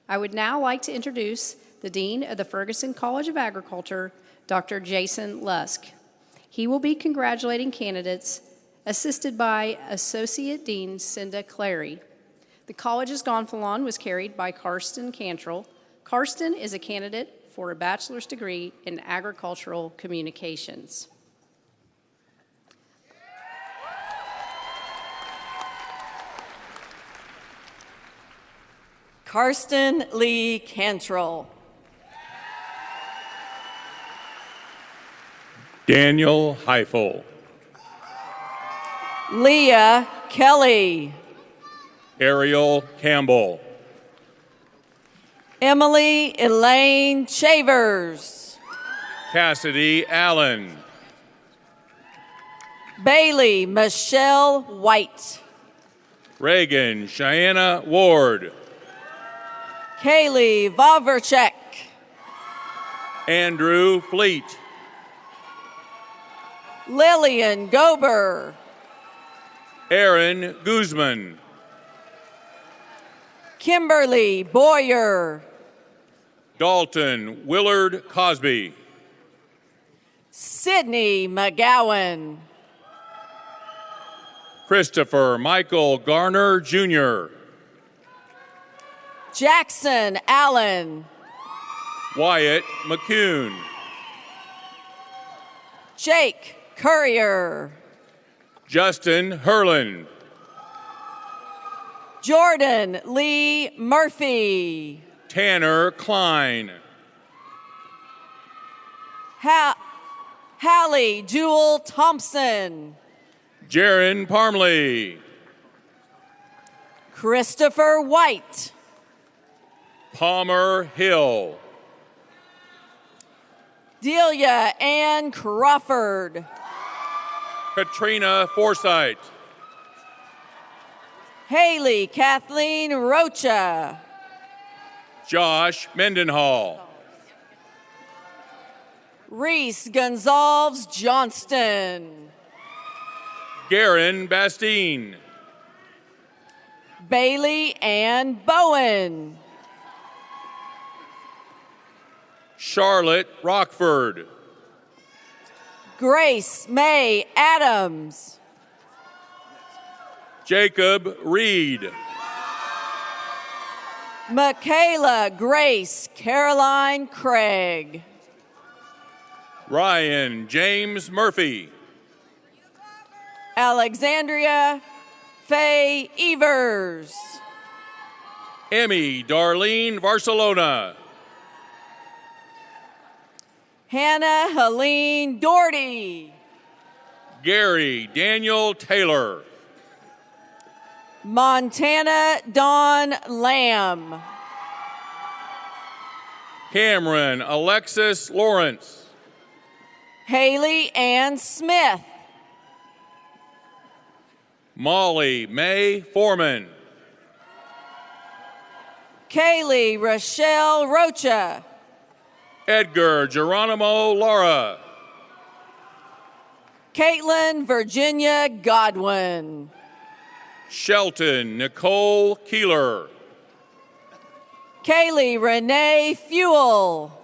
I would now like to introduce the Dean of the Ferguson College of Agriculture, Dr. Jason Lusk. He will be congratulating candidates, assisted by Associate Dean Cinda Clary. The college's gonfalon was carried by Karsten Cantrell. Karsten is a candidate for a bachelor's degree in agricultural communications. Karsten Lee Cantrell. Daniel Heifel. Leah Kelly. Ariel Campbell. Emily Elaine Chavers. Cassidy Allen. Bailey Michelle White. Reagan Cheyenne Ward. Kaylee Vavrchek. Andrew Fleet. Lillian Gober. Aaron Guzman. Kimberly Boyer. Dalton Willard Cosby. Sydney McGowan. Christopher Michael Garner, Jr. Jackson Allen. Wyatt McCune. Jake Courier. Justin Herlin. Jordan Lee Murphy. Tanner Klein. Hallie Jewel Thompson. Jaron Parmley. Christopher White. Palmer Hill. Delia Ann Crawford. Katrina Forsythe. Haley Kathleen Rocha. Josh Mendenhall. Reese Gonzalez Johnston. Garen Bastine. Bailey Ann Bowen. Charlotte Rockford. Grace May Adams. Jacob Reed. Michaela Grace Caroline Craig. Ryan James Murphy. Alexandria Faye Evers. Emmy Darlene Barcelona. Hannah Helene Doherty. Gary Daniel Taylor. Montana Dawn Lamb. Cameron Alexis Lawrence. Haley Ann Smith. Molly May Foreman. Kaylee Rochelle Rocha. Edgar Geronimo Lara. Caitlin Virginia Godwin. Shelton Nicole Keeler. Kaylee Renee Fuel.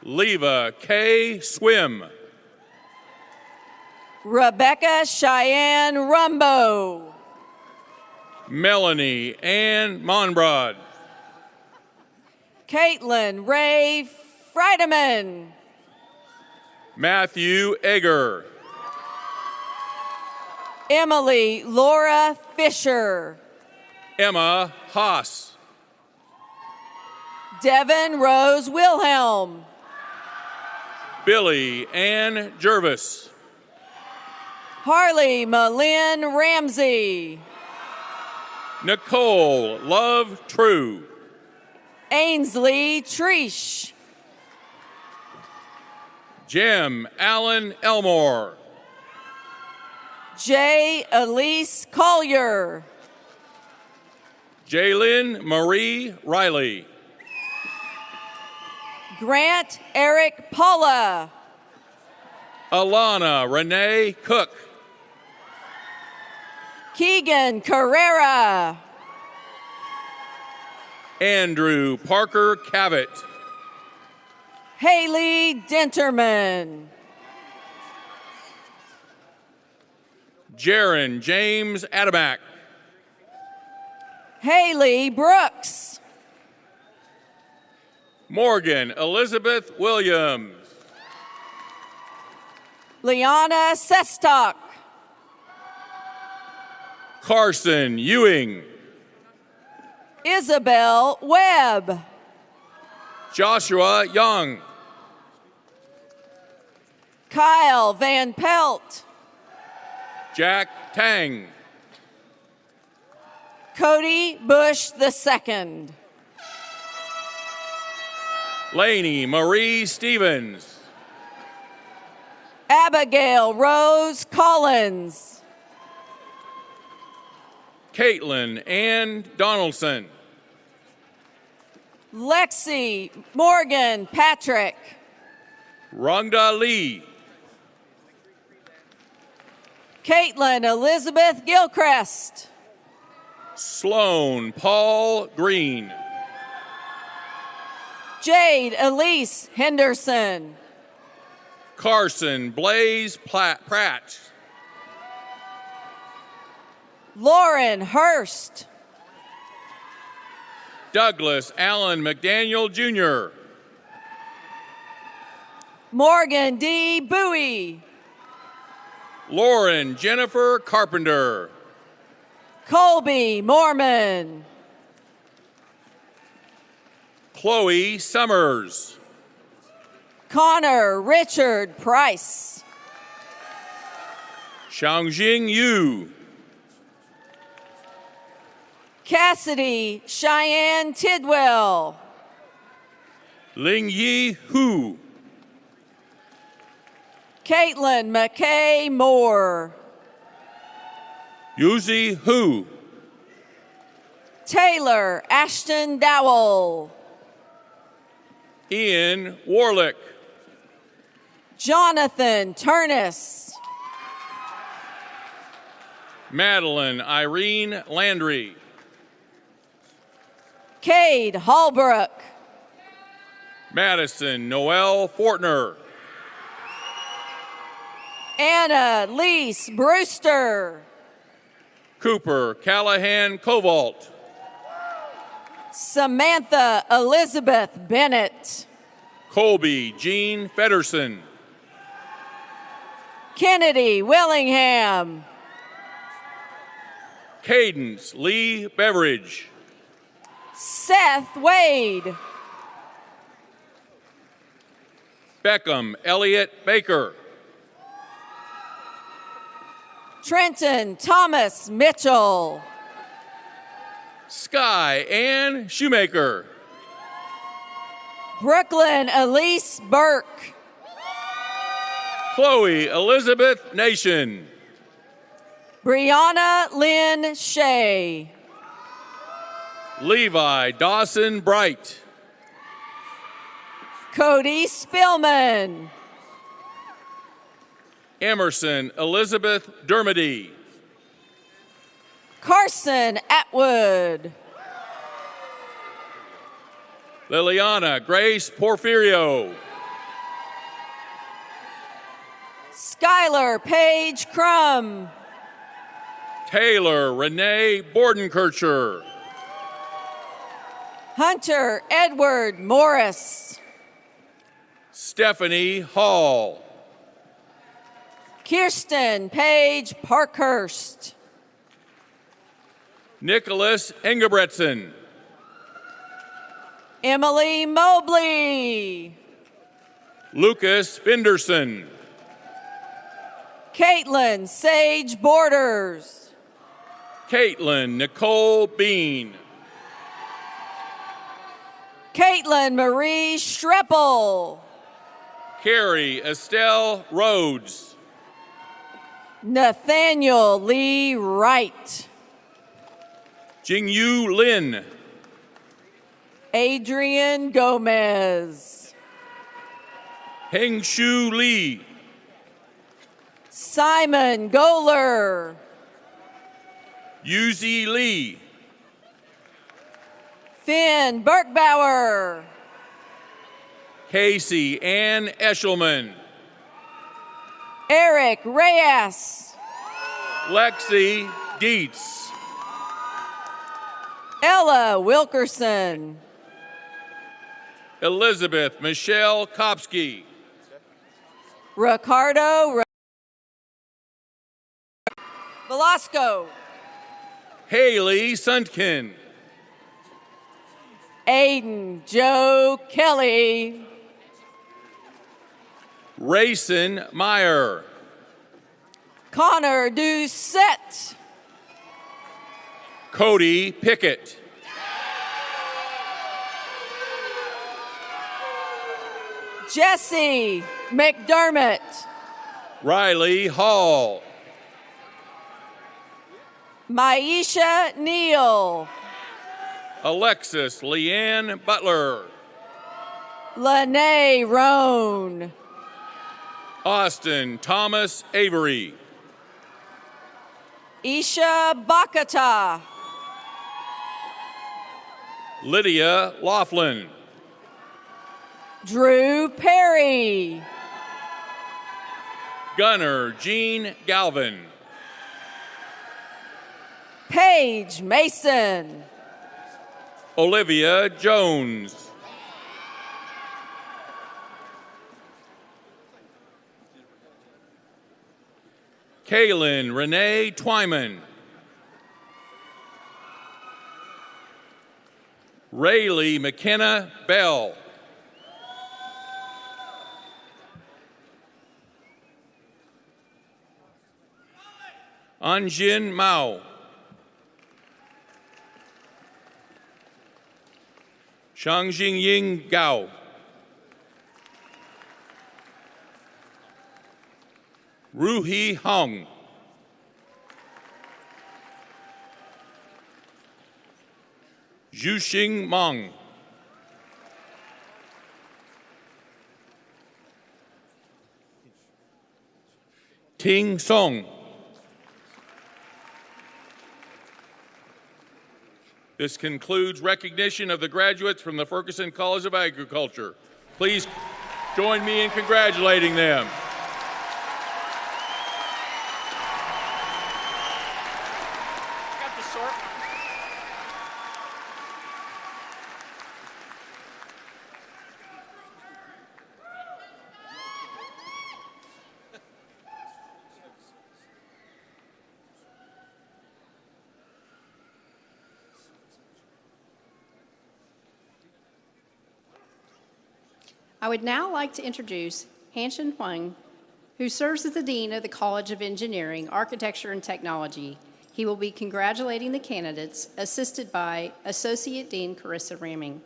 Leva K. Swim. Rebecca Cheyenne Rumbo. Melanie Ann Monbrod. Caitlin Ray Friedemann. Matthew Egger. Emily Laura Fisher. Emma Haas. Devin Rose Wilhelm. Billy Ann Jervis. Harley Malin Ramsey. Nicole Love True. Ainsley Treesh. Jim Allen Elmore. J. Elise Collier. Jalen Marie Riley. Grant Eric Paula. Alana Renee Cook. Keegan Carrera. Andrew Parker Cavett. Haley Denterman. Jaron James Adamak. Haley Brooks. Morgan Elizabeth Williams. Liana Sestock. Carson Ewing. Isabel Webb. Joshua Young. Kyle Van Pelt. Jack Tang. Cody Bush II. Lainey Marie Stevens. Abigail Rose Collins. Caitlin Ann Donaldson. Lexi Morgan Patrick. Rhonda Lee. Caitlin Elizabeth Gilchrist. Sloan Paul Green. Jade Elise Henderson. Carson Blaze Pratt. Lauren Hurst. Douglas Allen McDaniel Jr. Morgan D. Bowie. Lauren Jennifer Carpenter. Colby Mormon. Chloe Summers. Connor Richard Price. Xiangjing Yu. Cassidy Cheyenne Tidwell. Ling Yi Hu. Caitlin McKay Moore. Yuzi Hu. Taylor Ashton Dowell. Ian Warlick. Jonathan Turnus. Madeline Irene Landry. Cade Hallbrook. Madison Noel Fortner. Anna Lise Brewster. Cooper Callahan Covalt. Samantha Elizabeth Bennett. Colby Jean Fedderson. Kennedy Willingham. Cadence Lee Beveridge. Seth Wade. Beckham Elliott Baker. Trenton Thomas Mitchell. Sky Ann Shoemaker. Brooklyn Elise Burke. Chloe Elizabeth Nation. Brianna Lynn Shea. Levi Dawson Bright. Cody Spillman. Emerson Elizabeth Dermody. Carson Atwood. Liliana Grace Porfirio. Skylar Paige Crum. Taylor Renee Bordenkircher. Hunter Edward Morris. Stephanie Hall. Kirsten Paige Parkhurst. Nicholas Engebretson. Emily Mobley. Lucas Finderson. Caitlin Sage Borders. Caitlin Nicole Bean. Caitlin Marie Streppel. Carrie Estelle Rhodes. Nathaniel Lee Wright. Jingyu Lin. Adrian Gomez. Hengshu Lee. Simon Goler. Yuzi Lee. Finn Berkbauer. Casey Ann Eshelman. Eric Reyes. Lexi Dietz. Ella Wilkerson. Elizabeth Michelle Kopsky. Ricardo Velasco. Haley Suntkin. Aiden Joe Kelly. Rayson Meyer. Connor Doucette. Cody Pickett. Jesse McDermott. Riley Hall. Maisha Neal. Alexis Leanne Butler. Lene Roan. Austin Thomas Avery. Isha Bakata. Lydia Laughlin. Drew Perry. Gunner Jean Galvin. Paige Mason. Olivia Jones. Kaylin Renee Twyman. Rayleigh McKenna Bell. Anjin Mao. Shangjing Ying Gao. Ruhi Hong. Zhuxing Meng. Ting Song. This concludes recognition of the graduates from the Ferguson College of Agriculture. Please join me in congratulating them. I would now like to introduce Hanshin Huang, who serves as the Dean of the College of Engineering, Architecture, and Technology. He will be congratulating the candidates, assisted by Associate Dean Carissa Ramming.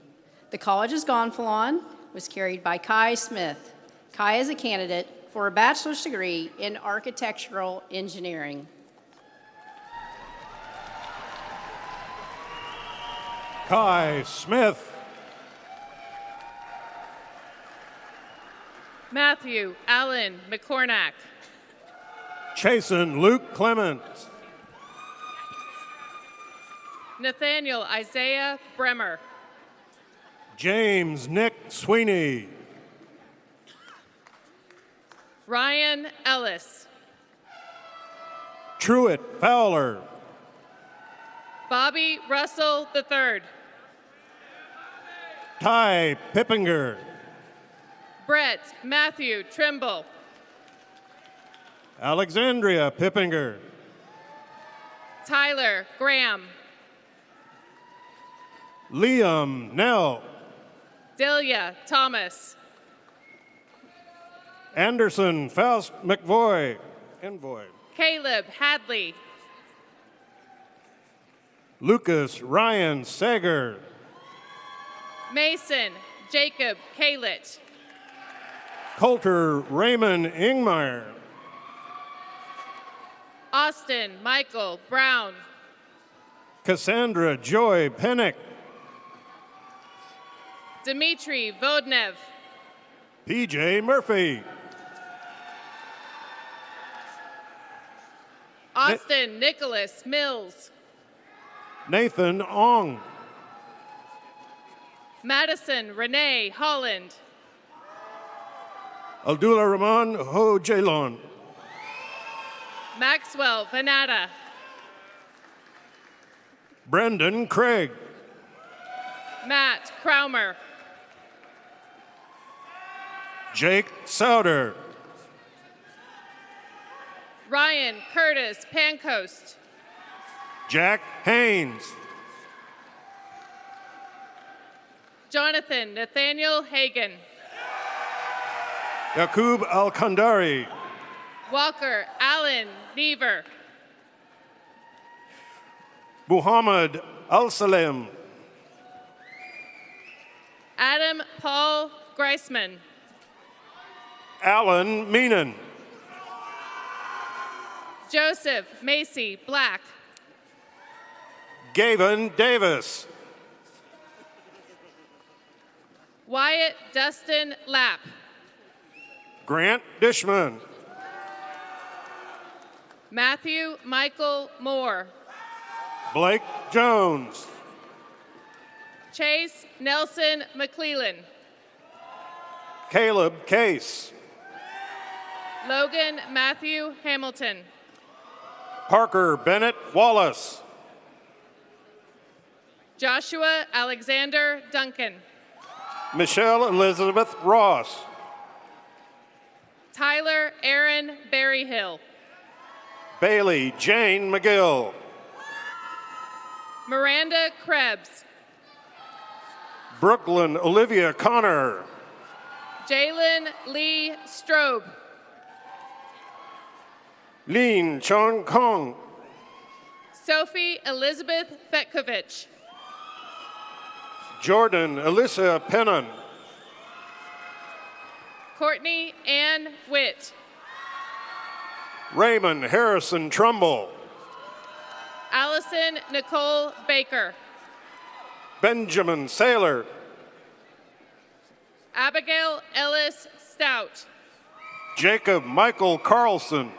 The college's gonfalon was carried by Kai Smith. Kai is a candidate for a bachelor's degree in architectural engineering. Kai Smith. Matthew Allen McCornack. Chasen Luke Clements. Nathaniel Isaiah Bremer. James Nick Sweeney. Ryan Ellis. Truett Fowler. Bobby Russell III. Ty Pippinger. Brett Matthew Trimble. Alexandria Pippinger. Tyler Graham. Liam Nell. Delia Thomas. Anderson Faust McVoy. Envoy. Caleb Hadley. Lucas Ryan Sager. Mason Jacob Kalit. Coulter Raymond Ingmeyer. Austin Michael Brown. Cassandra Joy Pennick. Dmitry Vodnev. PJ Murphy. Austin Nicholas Mills. Nathan Ong. Madison Renee Holland. Abdullah Rahman Ho Jalon. Maxwell Vanata. Brendan Craig. Matt Crowmer. Jake Souder. Ryan Curtis Pancoast. Jack Haynes. Jonathan Nathaniel Hagan. Yaqub Al-Kandari. Walker Allen Never. Muhammad Al-Salem. Adam Paul Greisman. Alan Meenan. Joseph Macy Black. Gavin Davis. Wyatt Dustin Lapp. Grant Dishman. Matthew Michael Moore. Blake Jones. Chase Nelson McClellan. Caleb Case. Logan Matthew Hamilton. Parker Bennett Wallace. Joshua Alexander Duncan. Michelle Elizabeth Ross. Tyler Aaron Berryhill. Bailey Jane McGill. Miranda Krebs. Brooklyn Olivia Connor. Jalen Lee Strobe. Lin Chong Kong. Sophie Elizabeth Fetkovich. Jordan Alyssa Pennon. Courtney Ann Witt. Raymond Harrison Trumbull. Allison Nicole Baker. Benjamin Saylor. Abigail Ellis Stout. Jacob Michael Carlson.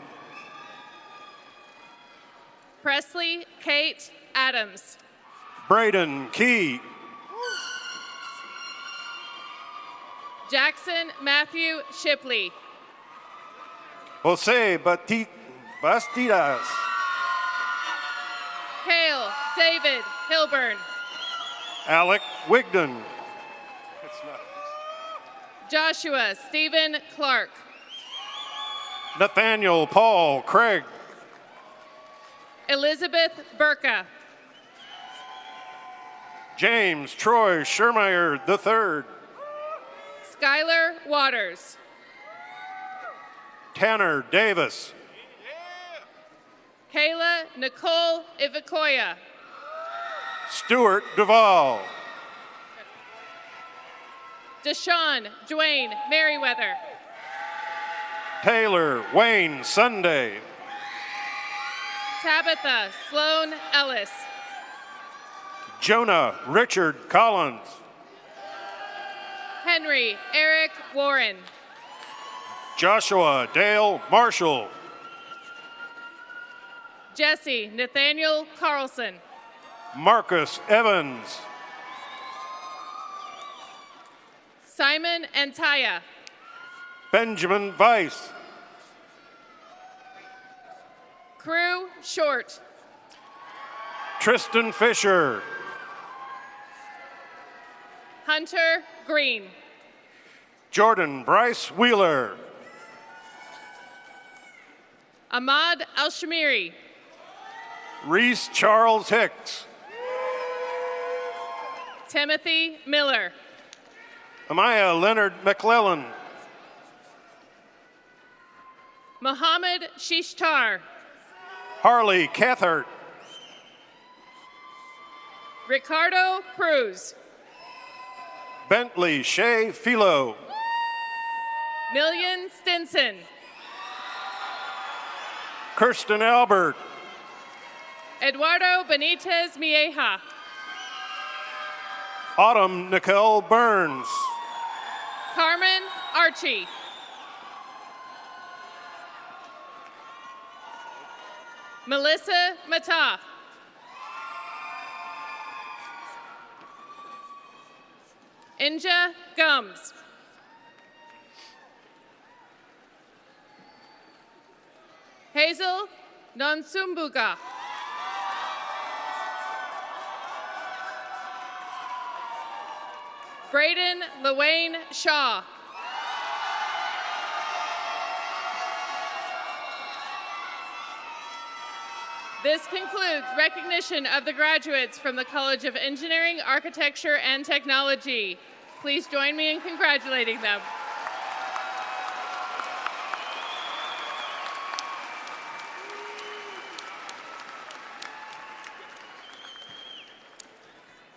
Presley Kate Adams. Braden Key. Jackson Matthew Shipley. Jose Bastidas. Hale David Hilburn. Alec Wigden. Joshua Stephen Clark. Nathaniel Paul Craig. Elizabeth Burka. James Troy Schermeyer III. Skylar Waters. Tanner Davis. Kayla Nicole Ivakoya. Stuart Duvall. Deshaun Dwayne Merriweather. Taylor Wayne Sunday. Tabitha Sloan Ellis. Jonah Richard Collins. Henry Eric Warren. Joshua Dale Marshall. Jesse Nathaniel Carlson. Marcus Evans. Simon Antaya. Benjamin Weiss. Crew Short. Tristan Fisher. Hunter Green. Jordan Bryce Wheeler. Ahmad Al-Shamiri. Reese Charles Hicks. Timothy Miller. Amaya Leonard McClellan. Mohammed Shishtar. Harley Cathart. Ricardo Cruz. Bentley Shea Philo. Million Stinson. Kirsten Albert. Eduardo Benitez Mieja. Autumn Nicole Burns. Carmen Archie. Melissa Mata. Inja Gums. Hazel Nonsumbuga. Braden Lewayne Shaw. This concludes recognition of the graduates from the College of Engineering, Architecture, and Technology. Please join me in congratulating them.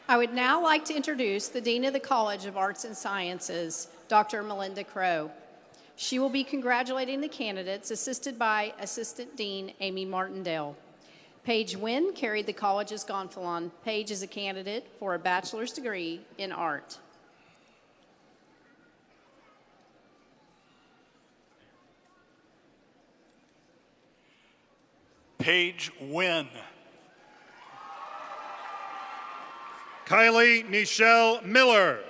I would now like to introduce the Dean of the College of Arts and Sciences, Dr. Melinda Crow. She will be congratulating the candidates, assisted by Assistant Dean Amy Martindale. Paige Wynn carried the college's gonfalon. Paige is a candidate for a bachelor's degree in art. Paige Wynn. Kylie Nichelle Miller.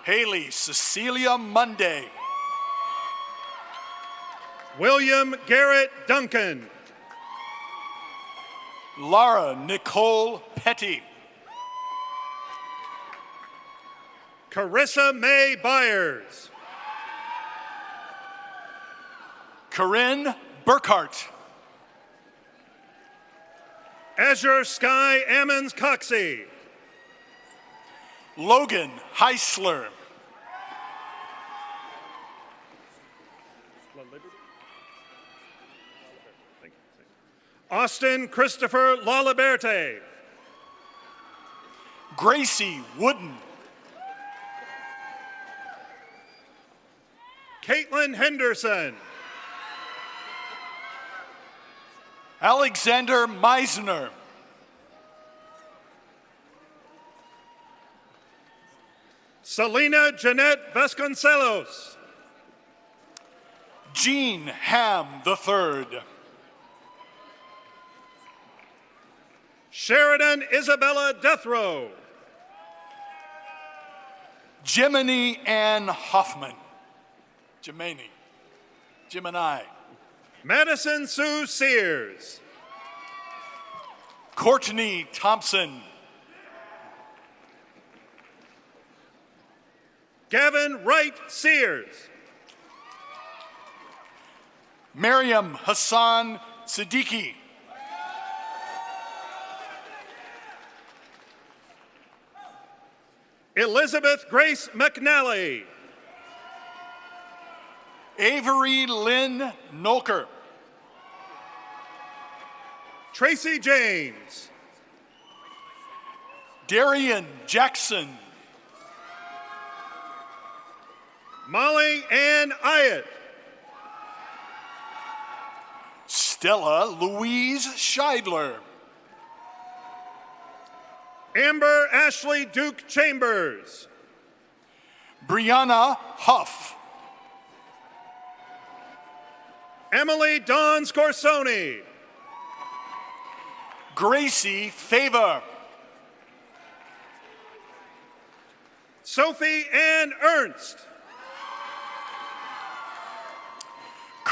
Haley Cecilia Monday. William Garrett Duncan. Laura Nicole Petty. Carissa Mae Byers. Corinne Burkhart. Azure Sky Ammons Coxey. Logan Heisler. Austin Christopher Laliberte. Gracie Wooden. Caitlin Henderson. Alexander Meisner. Selena Jeanette Vasconcelos. Jean Ham III. Sheridan Isabella Deathrow. Jiminy Ann Hoffman. Gemini. Madison Sue Sears. Courtney Thompson. Gavin Wright Sears. Miriam Hassan Siddiqui. Elizabeth Grace McNally. Avery Lynn Nolker. Tracy James. Darian Jackson. Molly Ann Hyatt. Stella Louise Scheidler. Amber Ashley Duke Chambers. Brianna Huff. Emily Dawn Scorsoni. Gracie Favor. Sophie Ann Ernst.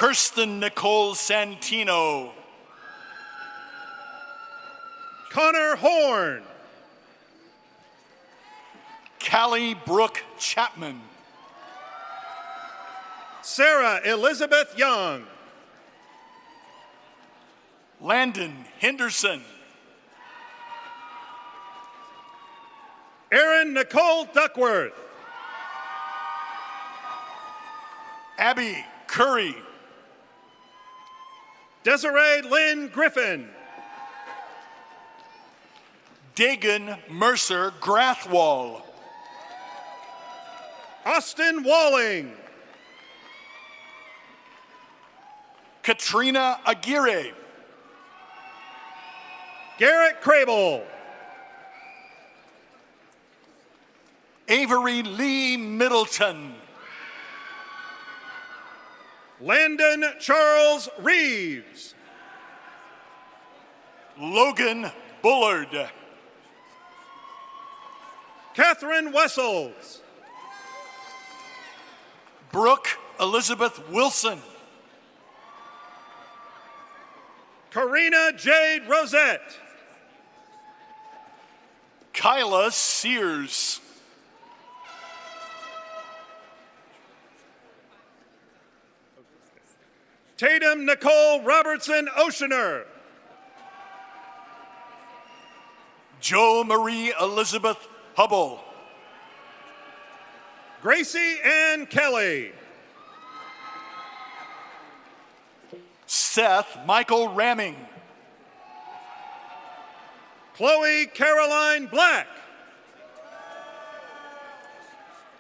Kirsten Nicole Santino. Connor Horn. Callie Brooke Chapman. Sarah Elizabeth Young. Landon Henderson. Erin Nicole Duckworth. Abby Curry. Desiree Lynn Griffin. Dagan Mercer Grathwall. Austin Walling. Katrina Aguirre. Garrett Crable. Avery Lee Middleton. Landon Charles Reeves. Logan Bullard. Catherine Wessels. Brooke Elizabeth Wilson. Karina Jade Rosette. Kyla Sears. Tatum Nicole Robertson Oceaner. Jo Marie Elizabeth Hubble. Gracie Ann Kelly. Seth Michael Ramming. Chloe Caroline Black.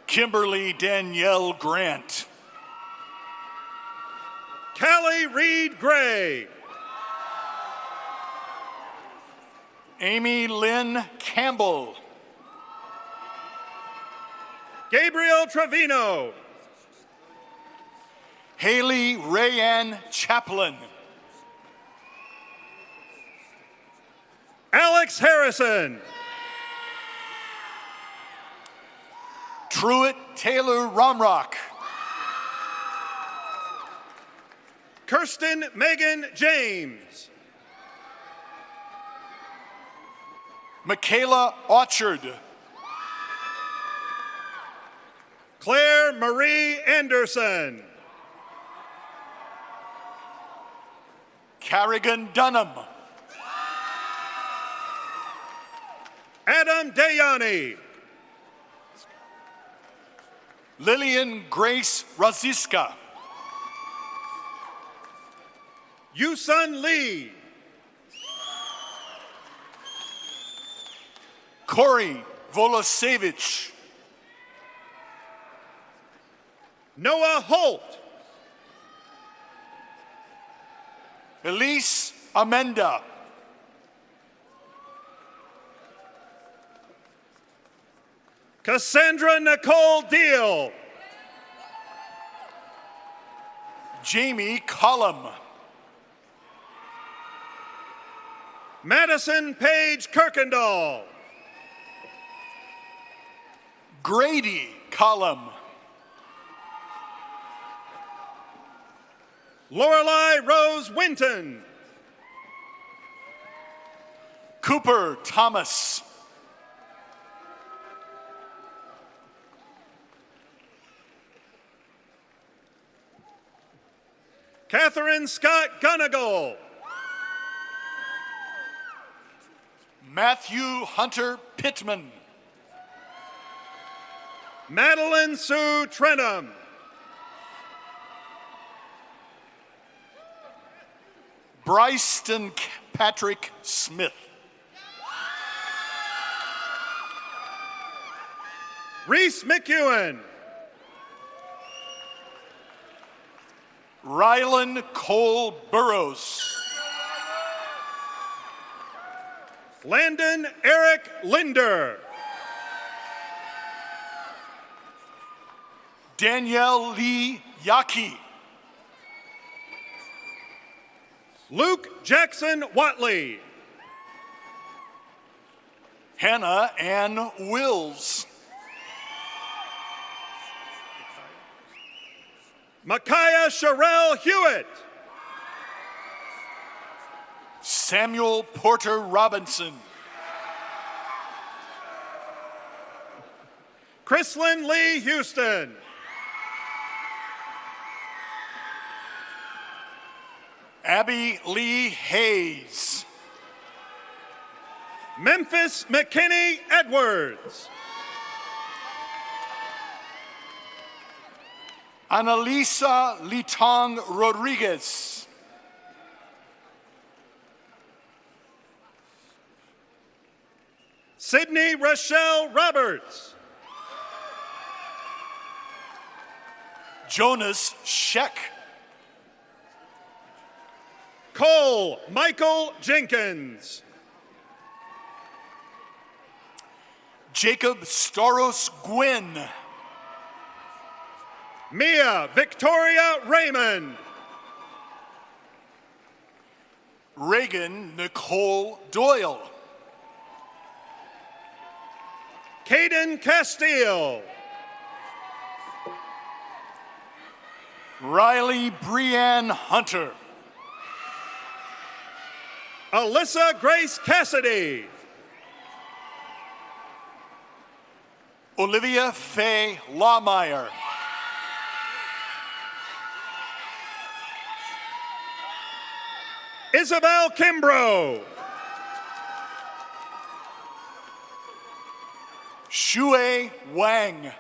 Kimberly Danielle Grant. Callie Reed Gray. Amy Lynn Campbell. Gabriel Trevino. Haley Rayanne Chaplin. Alex Harrison. Truett Taylor Romrock. Kirsten Megan James. Michaela Orchard. Claire Marie Anderson. Carrigan Dunham. Adam Dayani. Lillian Grace Raziska. Yusun Lee. Corey Volosevich. Noah Holt. Elise Amenda. Cassandra Nicole Deal. Jamie Collum. Madison Page Kirkendall. Grady Collum. Lorelei Rose Winton. Cooper Thomas. Catherine Scott Gunnagle. Matthew Hunter Pittman. Madeline Sue Trenum. Bryston Patrick Smith. Reese McEwen. Rylan Cole Burrows. Landon Eric Linder. Danielle Lee Yaki. Luke Jackson Watley. Hannah Ann Wills. Micaiah Sherelle Hewitt. Samuel Porter Robinson. Chrislyn Lee Houston. Abby Lee Hayes. Memphis McKinney Edwards. Annalisa Litong Rodriguez. Sydney Rochelle Roberts. Jonas Scheck. Cole Michael Jenkins. Jacob Staros Gwynn. Mia Victoria Raymond. Reagan Nicole Doyle. Caden Castile. Riley Brianne Hunter. Alyssa Grace Cassidy. Olivia Faye Lawmeyer. Isabel Kimbrough. Shui Wang.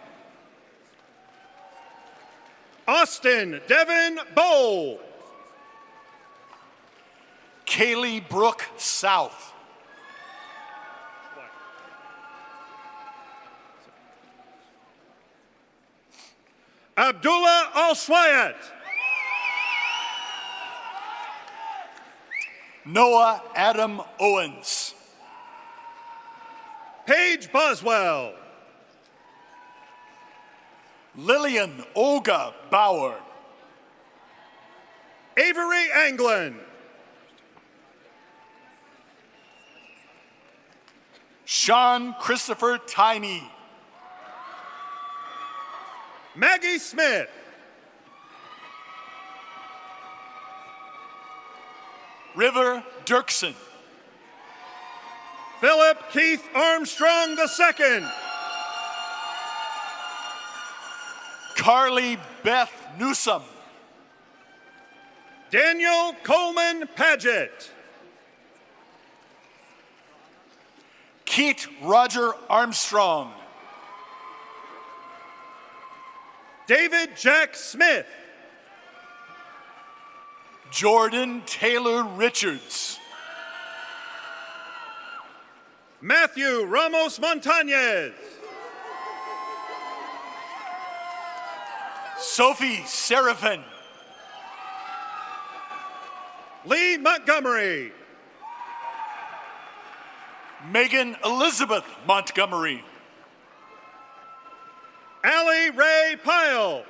Austin Devin Bowl. Kaylee Brooke South. Abdullah Al-Swayat. Noah Adam Owens. Paige Boswell. Lillian Olga Bauer. Avery Anglin. Sean Christopher Tiny. Maggie Smith. River Dirksen. Philip Keith Armstrong II. Carly Beth Newsom. Daniel Coleman Paget. Keith Roger Armstrong. David Jack Smith. Jordan Taylor Richards. Matthew Ramos Montañez. Sophie Seraphin. Lee Montgomery. Megan Elizabeth Montgomery. Allie Ray Pyle.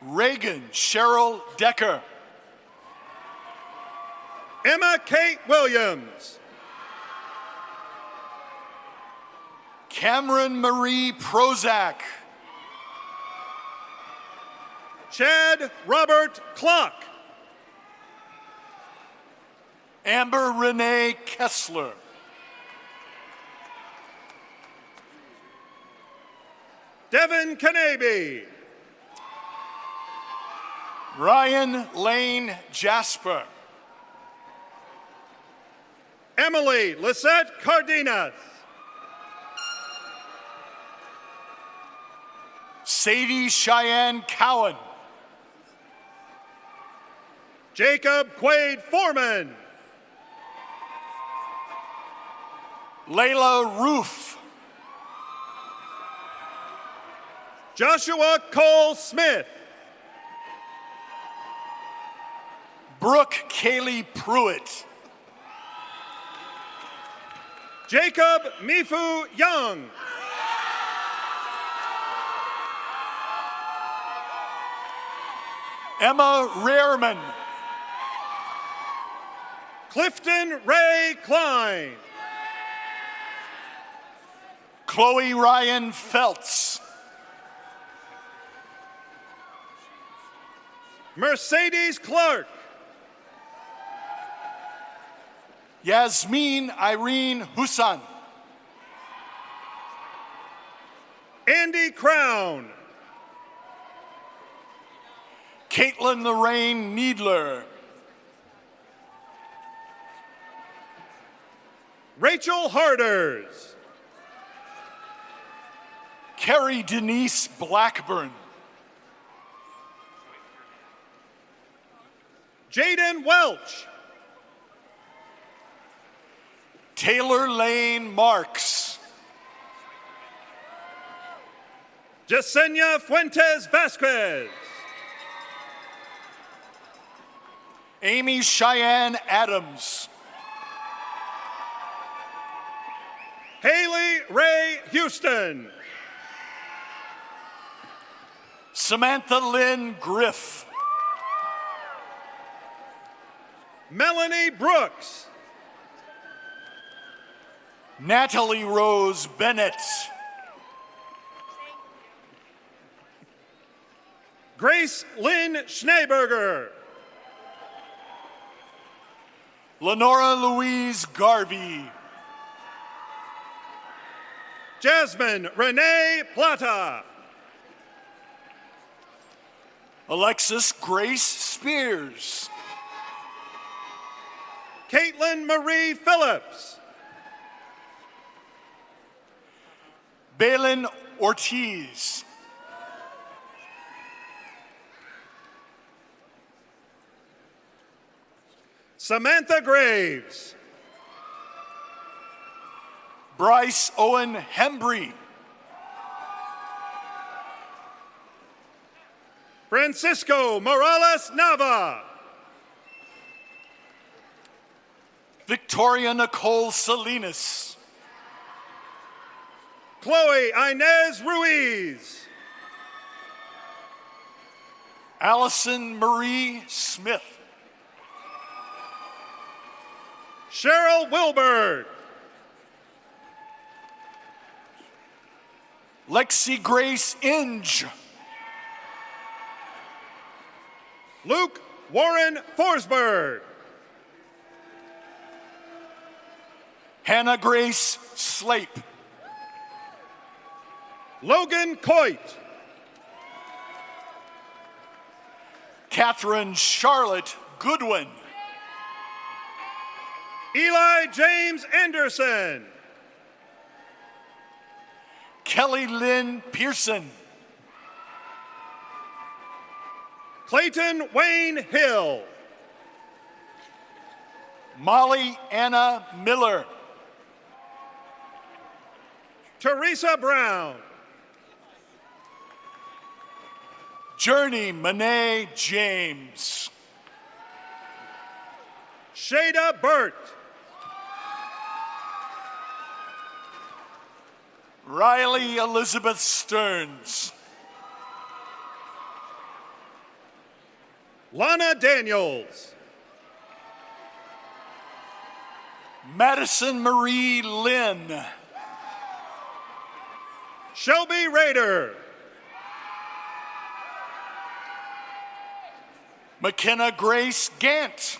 Reagan Cheryl Decker. Emma Kate Williams. Cameron Marie Prozac. Chad Robert Clock. Amber Renee Kessler. Devin Kanabe. Ryan Lane Jasper. Emily Lisette Cardenas. Sadie Cheyenne Cowan. Jacob Quaid Foreman. Layla Roof. Joshua Cole Smith. Brooke Kaylee Pruitt. Jacob Mifu Young. Emma Rehrman. Clifton Ray Klein. Chloe Ryan Feltz. Mercedes Clark. Yasmin Irene Husan. Andy Crown. Caitlin Lorraine Needler. Rachel Harders. Carrie Denise Blackburn. Jaden Welch. Taylor Lane Marks. Yesenia Fuentes Vasquez. Amy Cheyenne Adams. Haley Ray Houston. Samantha Lynn Griff. Melanie Brooks. Natalie Rose Bennett. Grace Lynn Schneeberger. Lenora Louise Garvey. Jasmine Renee Plata. Alexis Grace Spears. Caitlin Marie Phillips. Balin Ortiz. Samantha Graves. Bryce Owen Hembry. Francisco Morales Nava. Victoria Nicole Salinas. Chloe Inez Ruiz. Allison Marie Smith. Cheryl Wilberg. Lexi Grace Inge. Luke Warren Forsberg. Hannah Grace Slape. Logan Coit. Catherine Charlotte Goodwin. Eli James Anderson. Kelly Lynn Pearson. Clayton Wayne Hill. Molly Anna Miller. Teresa Brown. Journey Monet James. Shada Burt. Riley Elizabeth Stearns. Lana Daniels. Madison Marie Lynn. Shelby Rader. McKenna Grace Gant.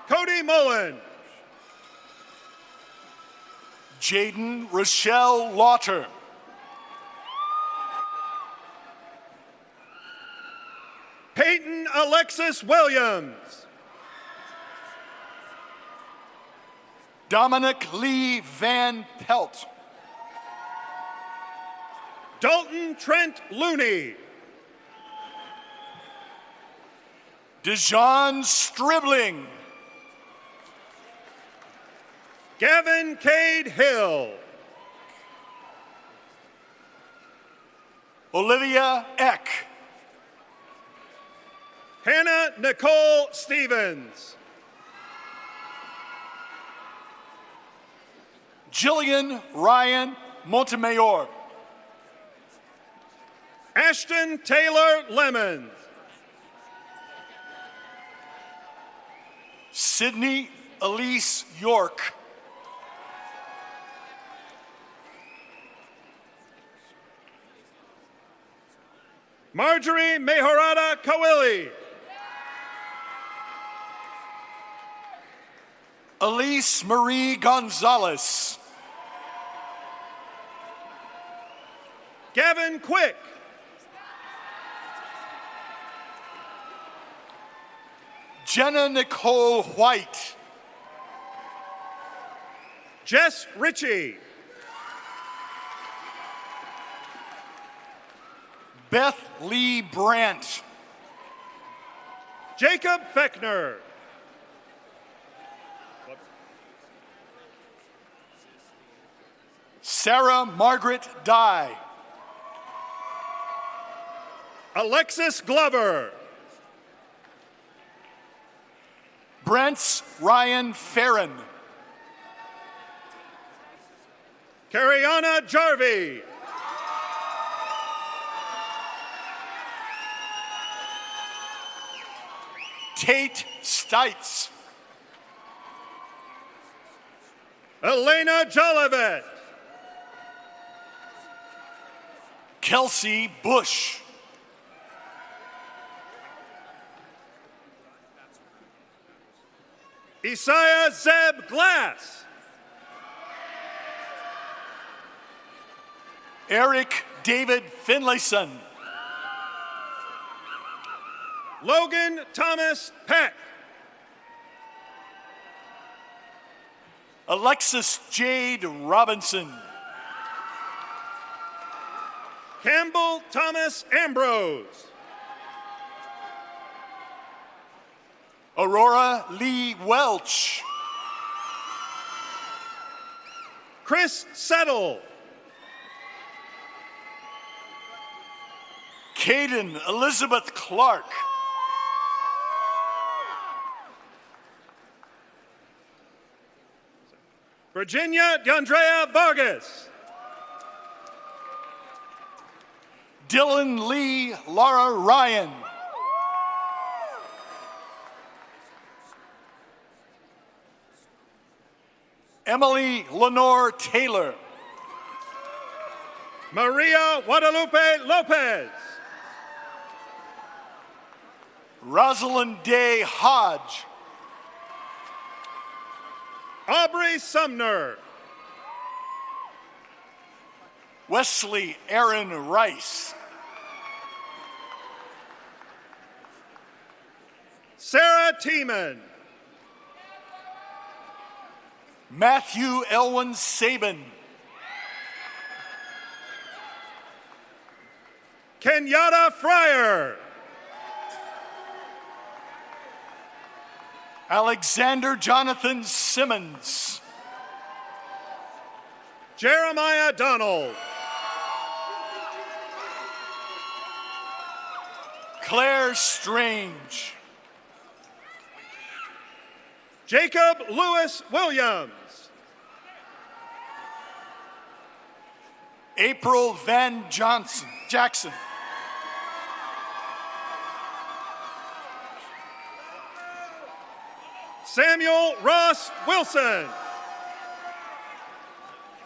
Cody Mullen. Jaden Rochelle Lauter. Peyton Alexis Williams. Dominic Lee Van Pelt. Dalton Trent Looney. Dejan Stribling. Gavin Cade Hill. Olivia Eck. Hannah Nicole Stevens. Jillian Ryan Montemayor. Ashton Taylor Lemons. Sydney Elise York. Marjorie Mehorada Kawili. Elise Marie Gonzalez. Gavin Quick. Jenna Nicole White. Jess Ritchie. Beth Lee Brandt. Jacob Feckner. Sarah Margaret Dye. Alexis Glover. Brents Ryan Farron. Cariana Jarvie. Tate Stites. Elena Jolivet. Kelsey Bush. Isaiah Zeb Glass. Eric David Finlayson. Logan Thomas Peck. Alexis Jade Robinson. Campbell Thomas Ambrose. Aurora Lee Welch. Chris Settle. Caden Elizabeth Clark. Virginia DeAndrea Vargas. Dylan Lee Laura Ryan. Emily Lenore Taylor. Maria Guadalupe Lopez. Rosalind Day Hodge. Aubrey Sumner. Wesley Aaron Rice. Sarah Tiemann. Matthew Elwin Sabin. Kenyatta Fryer. Alexander Jonathan Simmons. Jeremiah Donald. Claire Strange. Jacob Lewis Williams. April Van Jackson. Samuel Ross Wilson.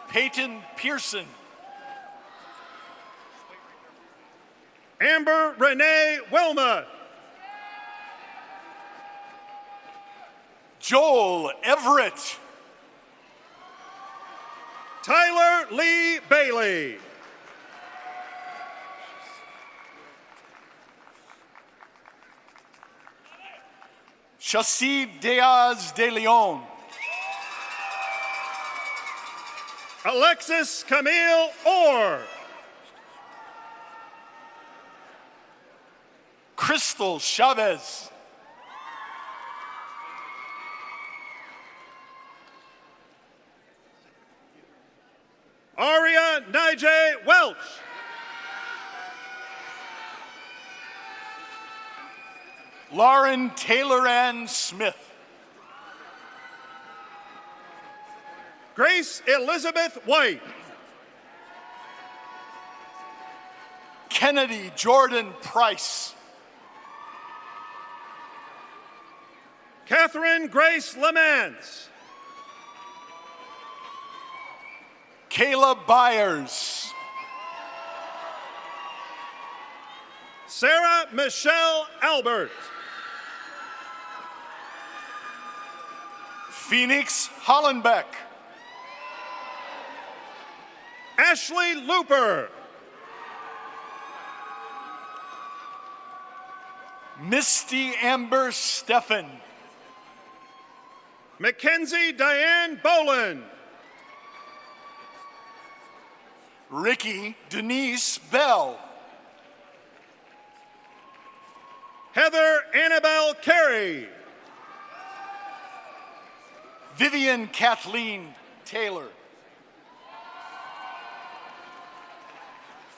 Peyton Pearson. Amber Renee Wilma. Joel Everett. Tyler Lee Bailey. Chassid Diaz de Leon. Alexis Camille Orr. Crystal Chavez. Aria Nijay Welch. Lauren Taylor Ann Smith. Grace Elizabeth White. Kennedy Jordan Price. Catherine Grace Lamance. Kayla Byers. Sarah Michelle Albert. Phoenix Hollenbeck. Ashley Looper. Misty Amber Steffen. Mackenzie Diane Boland. Ricky Denise Bell. Heather Annabelle Carey. Vivian Kathleen Taylor.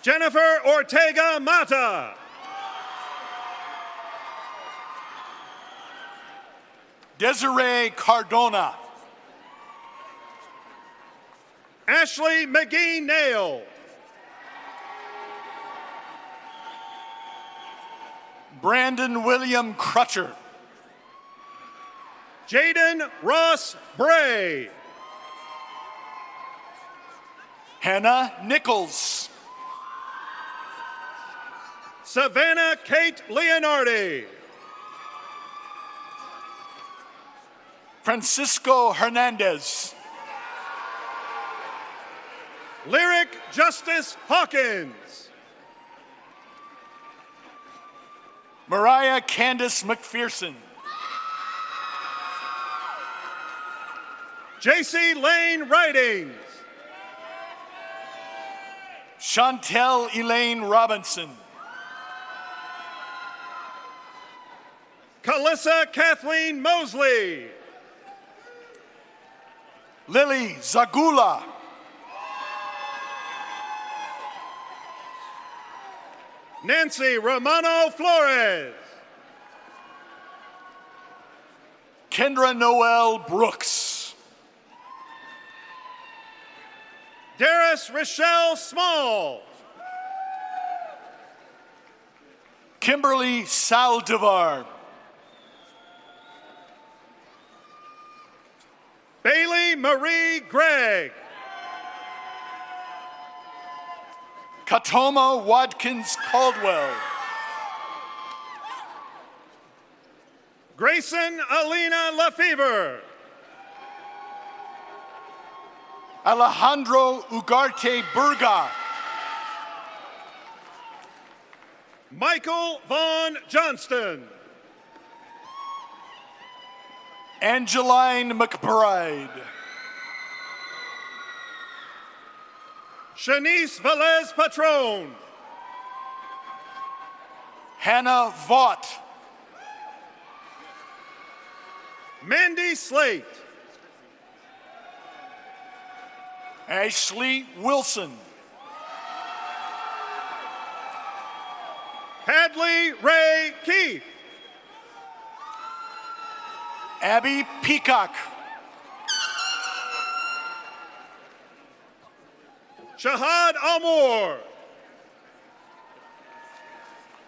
Jennifer Ortega Mata. Desiree Cardona. Ashley McGee Nail. Brandon William Crutcher. Jaden Ross Bray. Hannah Nichols. Savannah Kate Leonardi. Francisco Hernandez. Lyric Justice Hawkins. Mariah Candace McPherson. JC Lane Ridings. Chantel Elaine Robinson. Calissa Kathleen Mosley. Lily Zagula. Nancy Romano Flores. Kendra Noel Brooks. Darius Rochelle Small. Kimberly Saldivar. Bailey Marie Gregg. Katoma Watkins Caldwell. Grayson Alina Lefevre. Alejandro Ugarte Burga. Michael Vaughn Johnston. Angeline McBride. Shanice Velez Patron. Hannah Vaught. Mandy Slate. Ashley Wilson. Hadley Ray Keith. Abby Peacock. Shahad Almore.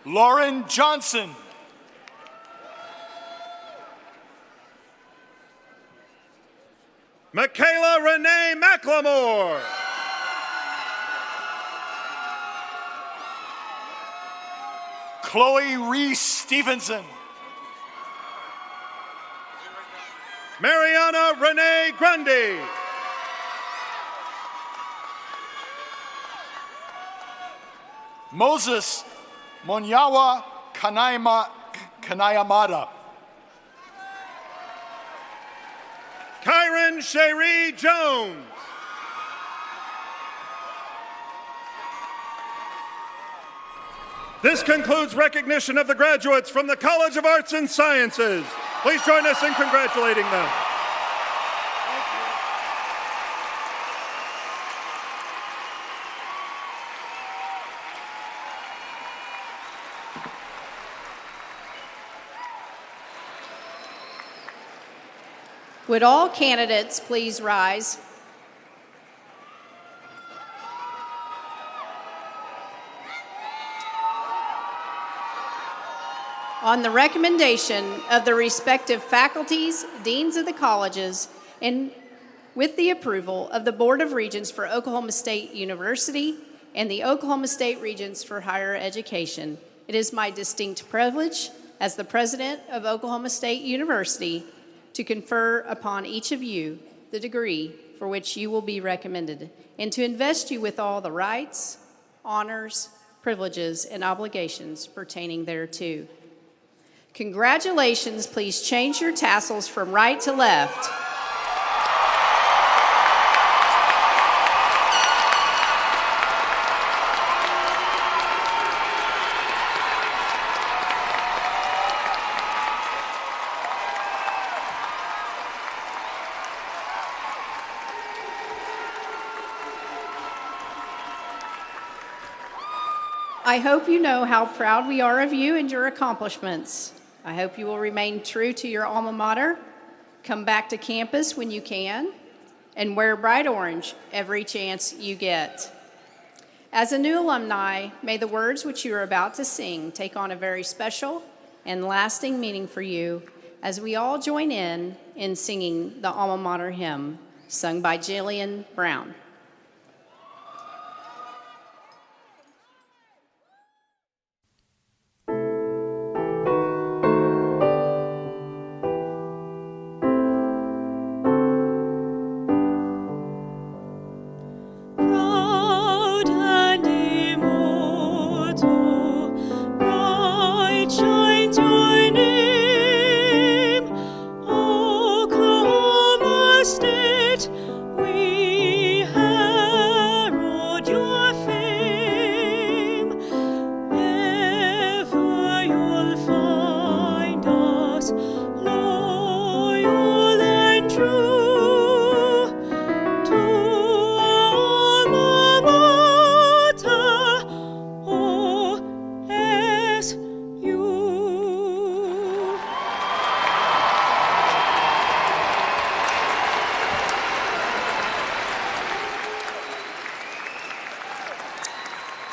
Lauren Johnson. Michaela Renee McLemore. Chloe Reese Stevenson. Mariana Renee Grundy. Moses Monyawa Kanayamada. Kyron Sheree Jones. This concludes recognition of the graduates from the College of Arts and Sciences. Please join us in congratulating them. Would all candidates please rise? On the recommendation of the respective faculties, deans of the colleges, and with the approval of the Board of Regents for Oklahoma State University and the Oklahoma State Regents for Higher Education, it is my distinct privilege as the president of Oklahoma State University to confer upon each of you the degree for which you will be recommended and to invest you with all the rights, honors, privileges, and obligations pertaining thereto. Congratulations. Please change your tassels from right to left. I hope you know how proud we are of you and your accomplishments. I hope you will remain true to your alma mater, come back to campus when you can, and wear bright orange every chance you get. As a new alumni, may the words which you are about to sing take on a very special and lasting meaning for you as we all join in singing the alma mater hymn, sung by Jillian Brown.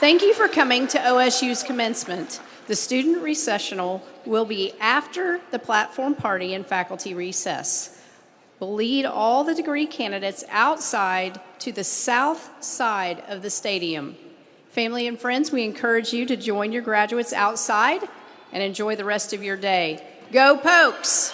Thank you for coming to OSU's commencement. The student recessional will be after the platform party and faculty recess. We'll lead all the degree candidates outside to the south side of the stadium. Family and friends, we encourage you to join your graduates outside and enjoy the rest of your day. Go Pokes!